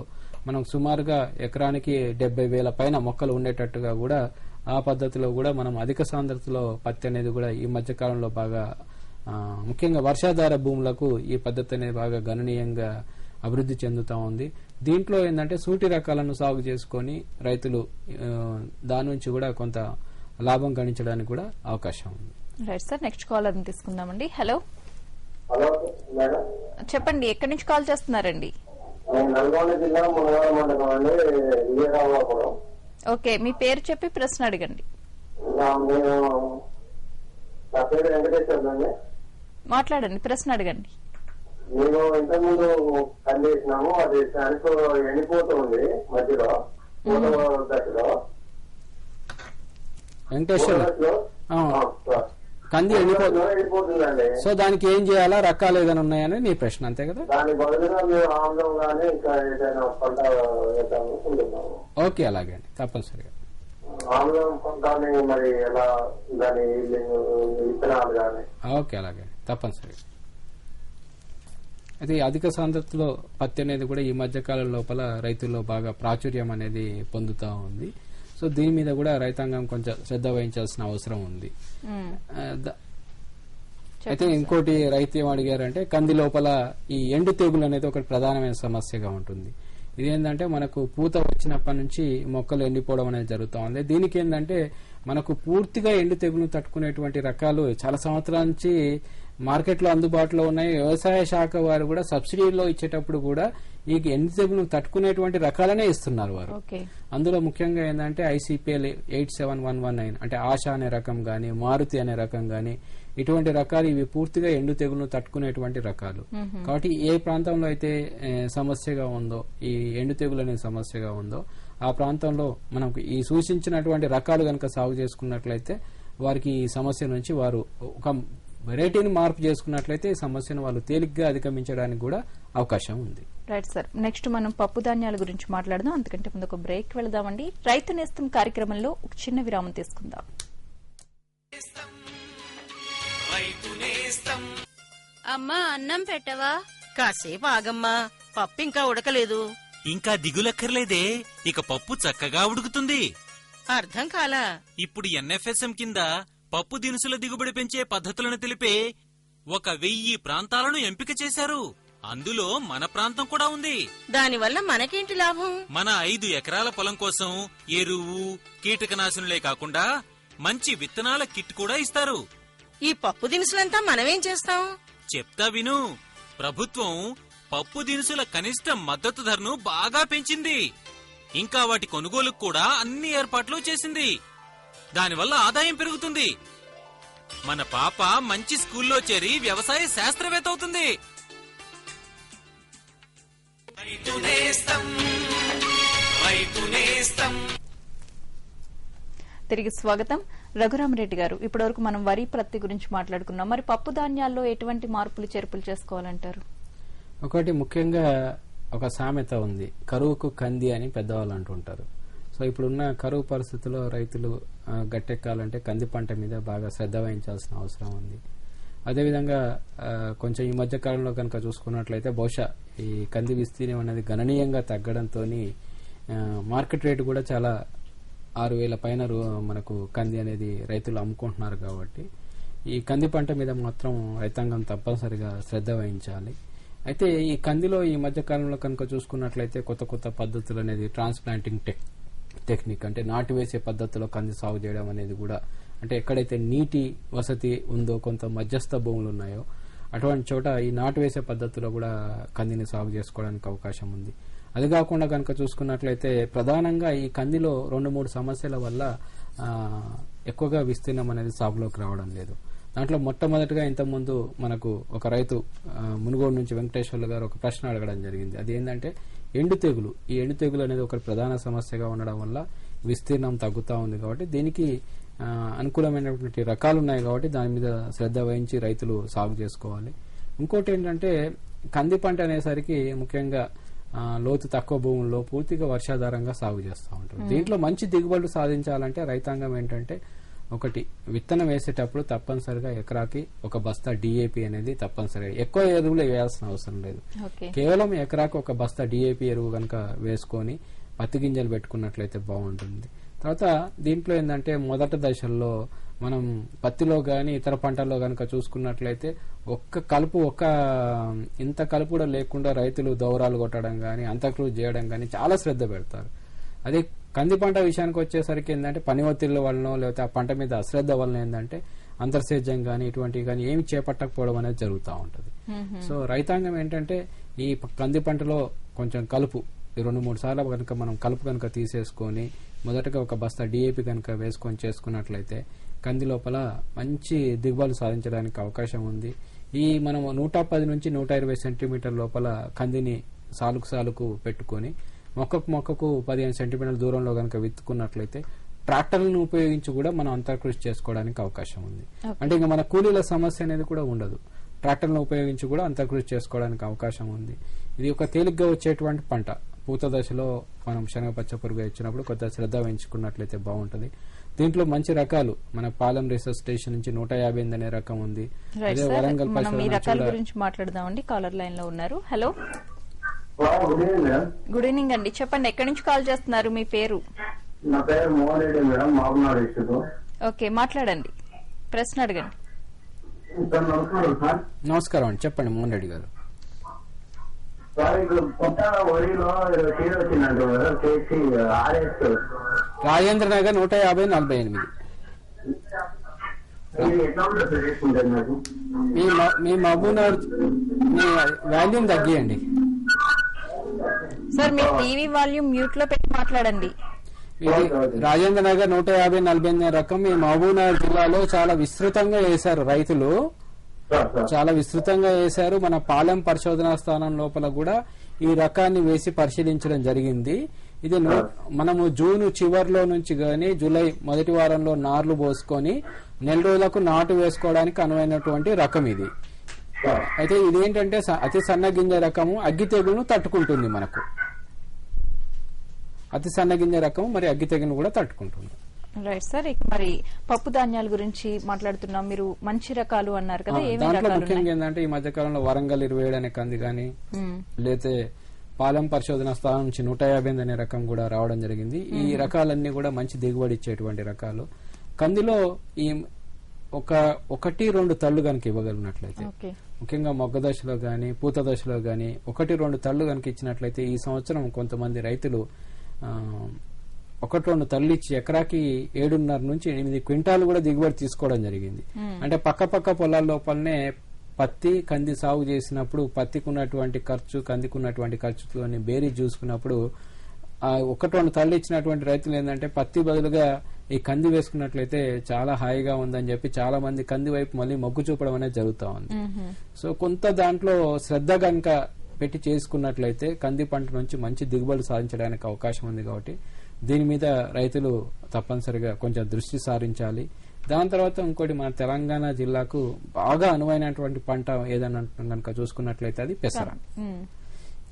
Speaker 10: మనం సుమారుగా ఎకరానికి 70,000 పైన మొక్కలు ఉండేటట్టుగా కూడా ఆ పద్ధతిలో కూడా మనం అధిక సాంద్రతలో పత్తి అనేది కూడా ఈ మధ్య కాలంలో బాగా ముఖ్యంగా వర్షాధార భూములకు ఈ పద్ధతి అనేది బాగా గణనీయంగా అభివృద్ధి చెందుతా ఉంది. దీంట్లో ఏంటంటే సూటి రకాలను సాగు చేసుకుని రైతులు దాని నుంచి కూడా కొంత లాభం గణించడానికి కూడా అవకాశం ఉంది.
Speaker 9: రైట్ సార్, నెక్స్ట్ కాలర్ తీసుకుందామండి. హలో
Speaker 4: హలో మేడం,
Speaker 9: చెప్పండి, ఎక్కడి నుంచి కాల్ చేస్తున్నారండి?
Speaker 4: నల్గొండ జిల్లా మునగాల మండలం అండి, విజయరామాపురం.
Speaker 9: ఓకే, మీ పేరు చెప్పి ప్రశ్న అడగండి.
Speaker 4: నా పేరు వెంకటేశ్వర అండి.
Speaker 9: మాట్లాడండి, ప్రశ్న అడగండి.
Speaker 4: మేము ఇంతకుముందు పని చేసినాము, అది దానితో ఎండిపోతుంది మధ్యలో దశలో.
Speaker 10: వెంకటేశ్వర కంది
Speaker 4: ఎండిపోతుందండి.
Speaker 10: సో దానికి ఏం చేయాలా, రకాలు ఏదైనా ఉన్నాయని నీ ప్రశ్న, అంతే కదా?
Speaker 4: దాని బదులుగా మేము ఆమ్లం గానీ ఇంకా ఏదైనా పంట వేద్దామనుకుంటున్నాము.
Speaker 10: ఓకే, అలాగే అండి, తప్పనిసరిగా.
Speaker 4: ఆమ్లం పంటని మరి ఎలా దాని విత్తనాలు గానీ.
Speaker 10: ఓకే, అలాగే అండి, తప్పనిసరిగా. అయితే అధిక సాంద్రతలో పత్తి అనేది కూడా ఈ మధ్య కాలం లోపల రైతుల్లో బాగా ప్రాచుర్యం అనేది పొందుతా ఉంది. సో దీని మీద కూడా రైతాంగం కొంచెం శ్రద్ధ వహించాల్సిన అవసరం ఉంది. అయితే ఇంకోటి రైతు ఏం అడిగారంటే కంది లోపల ఈ ఎండు తెగులు అనేది ఒక ప్రధానమైన సమస్యగా ఉంటుంది. ఇదేంటంటే మనకు పూత వచ్చినప్పటి నుంచి మొక్కలు ఎండిపోవడం అనేది జరుగుతూ ఉంది. దీనికి ఏంటంటే మనకు పూర్తిగా ఎండు తెగులను తట్టుకునేటువంటి రకాలు చాలా సంవత్సరాల నుంచి మార్కెట్లో అందుబాటులో ఉన్నాయి. వ్యవసాయ శాఖ వారు కూడా సబ్సిడీలో ఇచ్చేటప్పుడు కూడా ఈ ఎండు తెగులను తట్టుకునేటువంటి రకాలనే ఇస్తున్నారు వారు. అందులో ముఖ్యంగా ఏంటంటే ICPL 87119 అంటే ఆశ అనే రకం గాని, మారుతి అనే రకం గాని, ఇటువంటి రకాలు ఇవి పూర్తిగా ఎండు తెగులను తట్టుకునేటువంటి రకాలు. కాబట్టి ఏ ప్రాంతంలో అయితే సమస్యగా ఉందో, ఈ ఎండు తెగులు అనే సమస్యగా ఉందో ఆ ప్రాంతంలో మనకు ఈ సూచించినటువంటి రకాలు కనుక సాగు చేసుకున్నట్లయితే వారికి ఈ సమస్య నుంచి వారు ఒక వెరైటీని మార్పు చేసుకున్నట్లయితే ఈ సమస్యను వాళ్ళు తేలిగ్గా అధిగమించడానికి కూడా అవకాశం ఉంది.
Speaker 9: రైట్ సార్, నెక్స్ట్ మనం పప్పు ధాన్యాల గురించి మాట్లాడదాం. అందుకంటే ముందు ఒక బ్రేక్ వెళదామండి. రైతు నేస్తం కార్యక్రమంలో ఒక చిన్న విరామం తీసుకుందాం.
Speaker 8: అమ్మా, అన్నం పెట్టవా?
Speaker 12: కాసేపు ఆగమ్మా, పప్పు ఇంకా ఉడకలేదు.
Speaker 13: ఇంకా దిగులక్కర్లేదే, ఇక పప్పు చక్కగా ఉడుకుతుంది.
Speaker 12: అర్థం కాలా?
Speaker 13: ఇప్పుడు NFSM కింద పప్పు దినుసుల దిగుబడి పెంచే పద్ధతులను తెలిపే 1000 ప్రాంతాలను ఎంపిక చేశారు. అందులో మన ప్రాంతం కూడా ఉంది.
Speaker 12: దానివల్ల మనకేంటి లాభం?
Speaker 13: మన 5 ఎకరాల పొలం కోసం ఎరువు, కీటకనాశనులే కాకుండా మంచి విత్తనాల కిట్ కూడా ఇస్తారు.
Speaker 12: ఈ పప్పు దినుసులంతా మనమేం చేస్తాం?
Speaker 13: చెప్తా విను. ప్రభుత్వం పప్పు దినుసుల కనిష్ట మద్దతు ధరను బాగా పెంచింది. ఇంకా వాటి కొనుగోలుకు కూడా అన్ని ఏర్పాట్లు చేసింది. దానివల్ల ఆదాయం పెరుగుతుంది. మన పాప మంచి స్కూల్లో చేరి వ్యవసాయ శాస్త్రవేత్త అవుతుంది.
Speaker 9: తిరిగి స్వాగతం. రఘురామరెడ్డి గారు, ఇప్పటివరకు మనం వరి ప్రత్తి గురించి మాట్లాడుకున్నాం. మరి పప్పు ధాన్యాల్లో ఎటువంటి మార్పులు చేర్పులు చేసుకోవాలంటారు?
Speaker 10: ఒకటి ముఖ్యంగా ఒక సామెత ఉంది, కరువుకు కంది అని పెద్దవాళ్ళు అంటుంటారు. సో ఇప్పుడున్న కరువు పరిస్థితుల్లో రైతులు గట్టెక్కాలంటే కంది పంట మీద బాగా శ్రద్ధ వహించాల్సిన అవసరం ఉంది. అదేవిధంగా కొంచెం ఈ మధ్య కాలంలో కనుక చూసుకున్నట్లయితే బహుశా ఈ కంది విస్తీర్ణం అనేది గణనీయంగా తగ్గడంతో మార్కెట్ రేటు కూడా చాలా 6,000 పైన మనకు కంది అనేది రైతులు అమ్ముకుంటున్నారు. కాబట్టి ఈ కంది పంట మీద మాత్రం రైతాంగం తప్పనిసరిగా శ్రద్ధ వహించాలి. అయితే ఈ కందిలో ఈ మధ్య కాలంలో కనుక చూసుకున్నట్లయితే కొత్త కొత్త పద్ధతులు అనేది ట్రాన్స్ప్లాంటింగ్ టెక్నిక్, అంటే నాటు వేసే పద్ధతిలో కంది సాగు చేయడం అనేది కూడా, అంటే ఎక్కడైతే నీటి వసతి ఉందో, కొంత మధ్యస్థ భూములు ఉన్నాయో అటువంటి చోట ఈ నాటు వేసే పద్ధతిలో కూడా కందిని సాగు చేసుకోవడానికి అవకాశం ఉంది. అది కాకుండా కనుక చూసుకున్నట్లయితే ప్రధానంగా ఈ కందిలో 2-3 సమస్యల వల్ల ఎక్కువగా విస్తీర్ణం అనేది సాగులోకి రావడం లేదు. దాంట్లో మొట్టమొదటిగా ఇంతకుముందు మనకు ఒక రైతు మునుగోడు నుంచి వెంకటేశ్వర్లు గారు ఒక ప్రశ్న అడగడం జరిగింది. అది ఏంటంటే ఎండు తెగులు. ఈ ఎండు తెగులు అనేది ఒక ప్రధాన సమస్యగా ఉండడం వల్ల విస్తీర్ణం తగ్గుతూ ఉంది. కాబట్టి దీనికి అనుకూలమైనటువంటి రకాలు ఉన్నాయి కాబట్టి దాని మీద శ్రద్ధ వహించి రైతులు సాగు చేసుకోవాలి. ఇంకోటి ఏంటంటే కంది పంట అనేసరికి ముఖ్యంగా లోతు తక్కువ భూముల్లో పూర్తిగా వర్షాధారంగా సాగు చేస్తూ ఉంటారు. దీంట్లో మంచి దిగుబడులు సాధించాలంటే రైతాంగం ఏంటంటే ఒకటి, విత్తనం వేసేటప్పుడు తప్పనిసరిగా ఎకరాకి 1 బస్తా డిఏపి అనేది తప్పనిసరిగా, ఎక్కువ ఎరువులు వేయాల్సిన అవసరం లేదు. కేవలం ఎకరాకి 1 బస్తా డిఏపి ఎరువు కనుక వేసుకొని పత్తి గింజలు పెట్టుకున్నట్లయితే బాగుంటుంది. తర్వాత దీంట్లో ఏంటంటే మొదటి దశల్లో మనం పత్తిలో గాని ఇతర పంటల్లో కనుక చూసుకున్నట్లయితే ఇంత కలుపు కూడా లేకుండా రైతులు దౌరాలు కొట్టడం గాని అంతకృషి చేయడం గాని చాలా శ్రద్ధ పెడతారు. అదే కంది పంట విషయానికి వచ్చేసరికి ఏంటంటే పని ఒత్తిళ్ల వలన లేకపోతే ఆ పంట మీద అశ్రద్ధ వలన ఏంటంటే అంతర్సేద్యం గాని ఇటువంటివి గాని ఏమి చేపట్టకపోవడం అనేది జరుగుతూ ఉంటుంది. సో రైతాంగం ఏంటంటే ఈ కంది పంటలో కొంచెం కలుపు 2-3 సార్లు కనుక మనం కలుపు కనుక తీసేసుకొని మొదటగా 1 బస్తా డిఏపి కనుక వేసుకొని చేసుకున్నట్లయితే కంది లోపల మంచి దిగుబడులు సాధించడానికి అవకాశం ఉంది. ఈ మనం 110 నుంచి 120 సెంటీమీటర్ లోపల కందిని సాలుకు పెట్టుకొని మొక్కకు 15 సెంటీమీటర్ల దూరంలో కనుక విత్తుకున్నట్లయితే ట్రాక్టర్లను ఉపయోగించి కూడా మనం అంతర్కృషి చేసుకోవడానికి అవకాశం ఉంది. అంటే ఇంకా మన కూలీల సమస్య అనేది కూడా ఉండదు. ట్రాక్టర్లను ఉపయోగించి కూడా అంతర్కృషి చేసుకోవడానికి అవకాశం ఉంది. ఇది ఒక తేలిగ్గా వచ్చేటువంటి పంట. పూత దశలో మనం శనగ పచ్చ పురుగు ఇచ్చినప్పుడు కొంత శ్రద్ధ వహించుకున్నట్లయితే బాగుంటుంది. దీంట్లో మంచి రకాలు మన పాలెం రీసెర్చ్ స్టేషన్ నుంచి 158 అనే రకం ఉంది. అదే వరంగల్
Speaker 9: గురించి మాట్లాడదామండి. కాలర్ లైన్ లో ఉన్నారు. హలో, గుడ్ ఈవినింగ్ అండి. చెప్పండి, ఎక్కడి నుంచి కాల్ చేస్తున్నారు? మీ పేరు?
Speaker 14: నా పేరు మోహన్ రెడ్డి మేడం, మామూలు డిస్ట్రిక్ట్.
Speaker 9: ఓకే, మాట్లాడండి, ప్రశ్న అడగండి.
Speaker 10: నమస్కారం అండి, చెప్పండి మోహన్ రెడ్డి గారు. రాజేంద్ర నగర్ 150-48. మీ మహబూబ్నగర్ మీ వాల్యూమ్ తగ్గియండి
Speaker 9: సార్. మీ టీవీ వాల్యూమ్ మ్యూట్ లో పెట్టి మాట్లాడండి.
Speaker 10: రాజేంద్ర నగర్ 150-48 రకం మీ మహబూబ్నగర్ జిల్లాలో చాలా విస్తృతంగా వేశారు రైతులు, చాలా విస్తృతంగా వేశారు. మన పాలెం పరిశోధనా స్థానం లోపల కూడా ఈ రకాన్ని వేసి పరిశీలించడం జరిగింది. ఇది మనము జూన్ చివరిలో నుంచి గాని జూలై మొదటి వారంలో నార్లు పోసుకొని 4 రోజులకు నాటు వేసుకోవడానికి అనువైనటువంటి రకం ఇది. అయితే ఇదేంటంటే అతి సన్న గింజ రకము, అగ్గి తెగులను తట్టుకుంటుంది. మనకు అతి సన్న గింజ రకము మరి అగ్గి తెగులను కూడా తట్టుకుంటుంది.
Speaker 9: Right sir. మరి పప్పు ధాన్యాల గురించి మాట్లాడుతున్నాం. మీరు మంచి రకాలు అన్నారు కదా,
Speaker 10: దాంట్లో ముఖ్యంగా ఏంటంటే ఈ మధ్య కాలంలో వరంగల్ 27 అనే కంది గాని లేతే పాలెం పరిశోధన స్థానం నుంచి 158 అనే రకం కూడా రావడం జరిగింది. ఈ రకాలన్నీ కూడా మంచి దిగుబడి ఇచ్చేటువంటి రకాలు. కందిలో ఈ 1-2 తళ్ళు కనుక ఇవ్వగలిగినట్లయితే, ముఖ్యంగా మొగ్గ దశలో గాని పూత దశలో గాని 1-2 తళ్ళు కనుక ఇచ్చినట్లయితే ఈ సంవత్సరం కొంతమంది రైతులు 1-2 తళ్ళు ఇచ్చి ఎకరాకి 7.5 నుంచి 8 క్వింటాలు కూడా దిగుబడి తీసుకోవడం జరిగింది. అంటే పక్క పొలాల లోపలనే పత్తి కంది సాగు చేసినప్పుడు పత్తికి ఉన్నటువంటి ఖర్చు కందికి ఉన్నటువంటి ఖర్చుతోని బేరీ చూసుకున్నప్పుడు 1-2 తళ్ళు ఇచ్చినటువంటి రైతులు ఏంటంటే పత్తి బదులుగా ఈ కంది వేసుకున్నట్లయితే చాలా హాయిగా ఉందని చెప్పి చాలా మంది కంది వైపు మళ్ళీ మొగ్గు చూపడం అనేది జరుగుతూ ఉంది. సో కొంత దాంట్లో శ్రద్ధ కనుక పెట్టి చేసుకున్నట్లయితే కంది పంట నుంచి మంచి దిగుబడి సాధించడానికి అవకాశం ఉంది. కాబట్టి దీని మీద రైతులు తప్పనిసరిగా కొంచెం దృష్టి సారించాలి. దాని తర్వాత ఇంకోటి మన తెలంగాణ జిల్లాకు బాగా అనువైనటువంటి పంట ఏదైనా కనుక చూసుకున్నట్లయితే అది పెసర.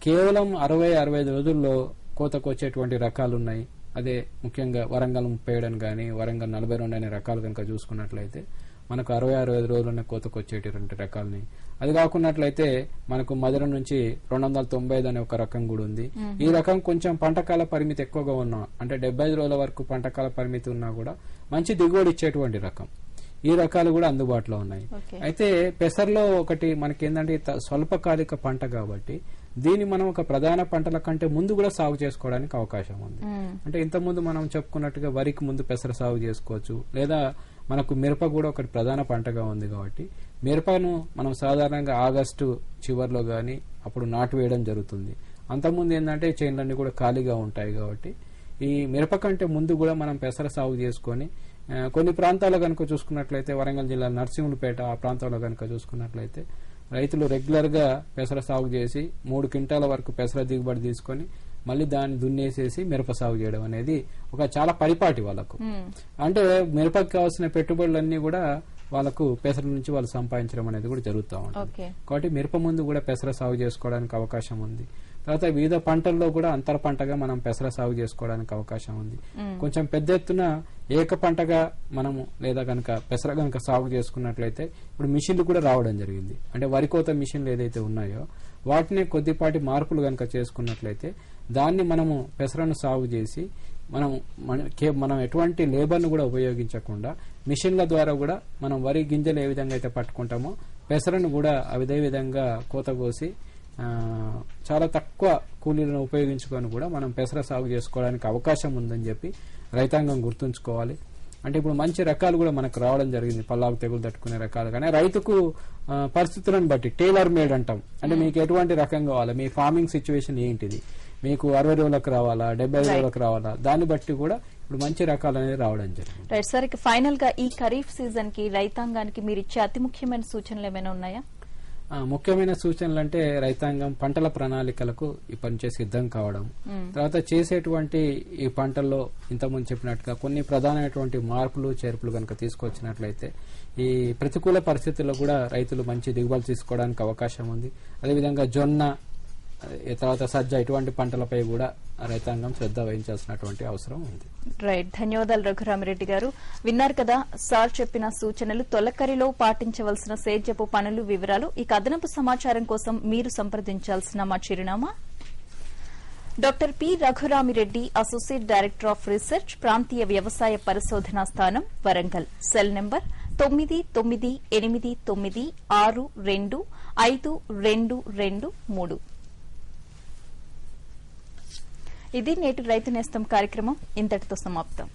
Speaker 10: కేవలం 60-65 రోజుల్లో కోతకు వచ్చేటువంటి రకాలు ఉన్నాయి. అదే ముఖ్యంగా వరంగల్ 37 గాని వరంగల్ 42 అనే రకాలు కనుక చూసుకున్నట్లయితే మనకు 60-65 రోజుల్లోనే కోతకు వచ్చేటువంటి రకాలని. అది కాకున్నట్లయితే మనకు మధుర నుంచి 295 అనే ఒక రకం కూడా ఉంది. ఈ రకం కొంచెం పంటకాల పరిమితి ఎక్కువగా ఉన్నా, అంటే 75 రోజుల వరకు పంటకాల పరిమితి ఉన్నా కూడా మంచి దిగుబడి ఇచ్చేటువంటి రకం. ఈ రకాలు కూడా అందుబాటులో ఉన్నాయి. అయితే పెసర్లో ఒకటి మనకి ఏంటంటే స్వల్పకాలిక పంట కాబట్టి దీన్ని మనం ఒక ప్రధాన పంటల కంటే ముందు కూడా సాగు చేసుకోవడానికి అవకాశం ఉంది. అంటే ఇంతకుముందు మనం చెప్పుకున్నట్టుగా వరికి ముందు పెసర సాగు చేసుకోవచ్చు, లేదా మనకు మిరప కూడా ఒకటి ప్రధాన పంటగా ఉంది కాబట్టి మిరపను మనం సాధారణంగా ఆగస్టు చివరిలో గాని అప్పుడు నాటు వేయడం జరుగుతుంది. అంతకుముందు ఏంటంటే చేనులన్నీ కూడా ఖాళీగా ఉంటాయి కాబట్టి ఈ మిరప కంటే ముందు కూడా మనం పెసర సాగు చేసుకొని కొన్ని ప్రాంతాల్లో కనుక చూసుకున్నట్లయితే వరంగల్ జిల్లా నర్సింహులపేట ఆ ప్రాంతంలో కనుక చూసుకున్నట్లయితే రైతులు రెగ్యులర్ గా పెసర సాగు చేసి 3 క్వింటాల వరకు పెసర దిగుబడి తీసుకొని మళ్ళీ దాన్ని దున్నేసేసి మిరప సాగు చేయడం అనేది ఒక చాలా పరిపాటి వాళ్ళకు. అంటే మిరపకి కావాల్సిన పెట్టుబడులన్నీ కూడా వాళ్ళకు పెసర నుంచి వాళ్ళు సంపాదించడం అనేది కూడా జరుగుతూ ఉంటుంది. కాబట్టి మిరప ముందు కూడా పెసర సాగు చేసుకోవడానికి అవకాశం ఉంది. తర్వాత వివిధ పంటల్లో కూడా అంతర పంటగా మనం పెసర సాగు చేసుకోవడానికి అవకాశం ఉంది. కొంచెం పెద్ద ఎత్తున ఏక పంటగా మనము లేదా కనుక పెసర కనుక సాగు చేసుకున్నట్లయితే ఇప్పుడు మిషన్లు కూడా రావడం జరిగింది. అంటే వరి కోత మిషన్లు ఏదైతే ఉన్నాయో వాటిని కొద్దిపాటి మార్పులు కనుక చేసుకున్నట్లయితే దాన్ని మనము పెసరను సాగు చేసి మనం ఎటువంటి లేబర్ ను కూడా ఉపయోగించకుండా మిషన్ల ద్వారా కూడా మనం వరి గింజలు ఏ విధంగా అయితే పట్టుకుంటామో పెసరను కూడా అదే విధంగా కోత కోసి చాలా తక్కువ కూలీలను ఉపయోగించుకొని కూడా మనం పెసర సాగు చేసుకోవడానికి అవకాశం ఉందని చెప్పి రైతాంగం గుర్తుంచుకోవాలి. అంటే ఇప్పుడు మంచి రకాలు కూడా మనకు రావడం జరిగింది, పల్లాకు తెగులు తట్టుకునే రకాలు. కానీ రైతుకు పరిస్థితులను బట్టి టైలర్ మేడ్ అంటాం. అంటే మీకు ఎటువంటి రకం కావాలా, మీ ఫార్మింగ్ సిచ్యువేషన్ ఏంటిది, మీకు 60 రోజులకు రావాలా 75 రోజులకు రావాలా, దాన్ని బట్టి కూడా ఇప్పుడు మంచి రకాలు అనేది రావడం జరిగింది.
Speaker 9: రైట్ సార్, ఇక ఫైనల్ గా ఈ ఖరీఫ్ సీజన్ కి రైతాంగానికి మీరు ఇచ్చే అతి ముఖ్యమైన సూచనలు ఏమైనా ఉన్నాయా?
Speaker 10: ముఖ్యమైన సూచనలు అంటే రైతాంగం పంటల ప్రణాళికలకు ఇప్పటి నుంచే సిద్ధం కావడం, తర్వాత చేసేటువంటి ఈ పంటల్లో ఇంతకుముందు చెప్పినట్టుగా కొన్ని ప్రధానమైనటువంటి మార్పులు చేర్పులు కనుక తీసుకొచ్చినట్లయితే ఈ ప్రతికూల పరిస్థితుల్లో కూడా రైతులు మంచి దిగుబడి తీసుకోవడానికి అవకాశం ఉంది. అదేవిధంగా జొన్న తర్వాత సజ్జ ఇటువంటి పంటలపై కూడా రైతాంగం శ్రద్ధ వహించాల్సినటువంటి అవసరం ఉంది.
Speaker 9: రైట్, ధన్యవాదాలు రఘురామిరెడ్డి గారు. విన్నారు కదా సార్ చెప్పిన సూచనలు. తొలకరిలో పాటించవలసిన సేద్యపు పనులు వివరాలు. ఇక అదనపు సమాచారం కోసం మీరు సంప్రదించాల్సిన మా చిరునామా doctor P Raghurami Reddy, associate director of research, ప్రాంతీయ వ్యవసాయ పరిశోధనా స్థానం, వరంగల్. Cell number 9989625223. ఇది నేటి రైతు నేస్తం కార్యక్రమం ఇంతటితో సమాప్తం.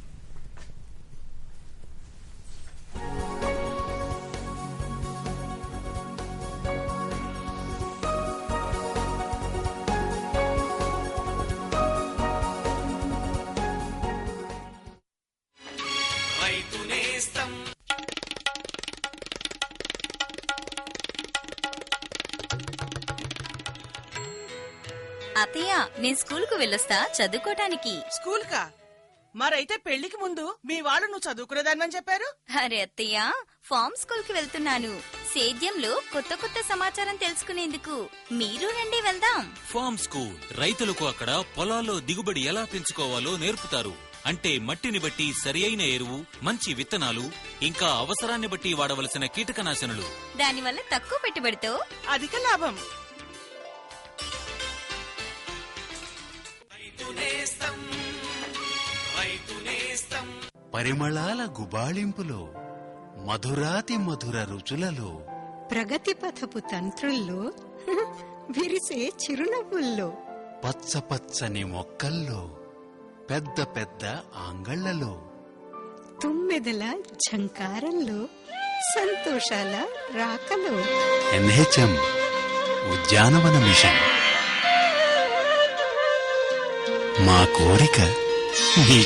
Speaker 8: అత్తయ్య, నేను స్కూల్ కు వెళ్ళొస్తా చదువుకోటానికి.
Speaker 15: స్కూల్ కా? మరైతే పెళ్లికి ముందు మీ వాళ్ళు నువ్వు చదువుకునేదాన్ని చెప్పారు.
Speaker 8: అరే అత్తయ్య, ఫార్మ్ స్కూల్ కి వెళ్తున్నాను. సేద్యంలో కొత్త కొత్త సమాచారం తెలుసుకునేందుకు. మీరు రండి, వెళ్దాం.
Speaker 13: ఫార్మ్ స్కూల్ రైతులకు అక్కడ పొలాల్లో దిగుబడి ఎలా పెంచుకోవాలో నేర్పుతారు. అంటే మట్టిని బట్టి సరి అయిన ఎరువు, మంచి విత్తనాలు, ఇంకా అవసరాన్ని బట్టి వాడవలసిన కీటకనాశనులు.
Speaker 8: దానివల్ల తక్కువ పెట్టుబడితో
Speaker 15: అధిక లాభం.
Speaker 16: పరిమళాల గుబాళింపులో, మధురాతి మధుర రుచులలో,
Speaker 17: ప్రగతి పథపు తంత్రుల్లో, విరిసే చిరునవ్వుల్లో,
Speaker 16: పచ్చ పచ్చని మొక్కల్లో, పెద్ద పెద్ద ఆంగళ్లలో,
Speaker 17: తుమ్మెదల ఝంకారంలో, సంతోషాల రాకలో.
Speaker 16: ఎన్హెచ్ఎం ఉద్యానవన మిషన్. మా కోరిక మీ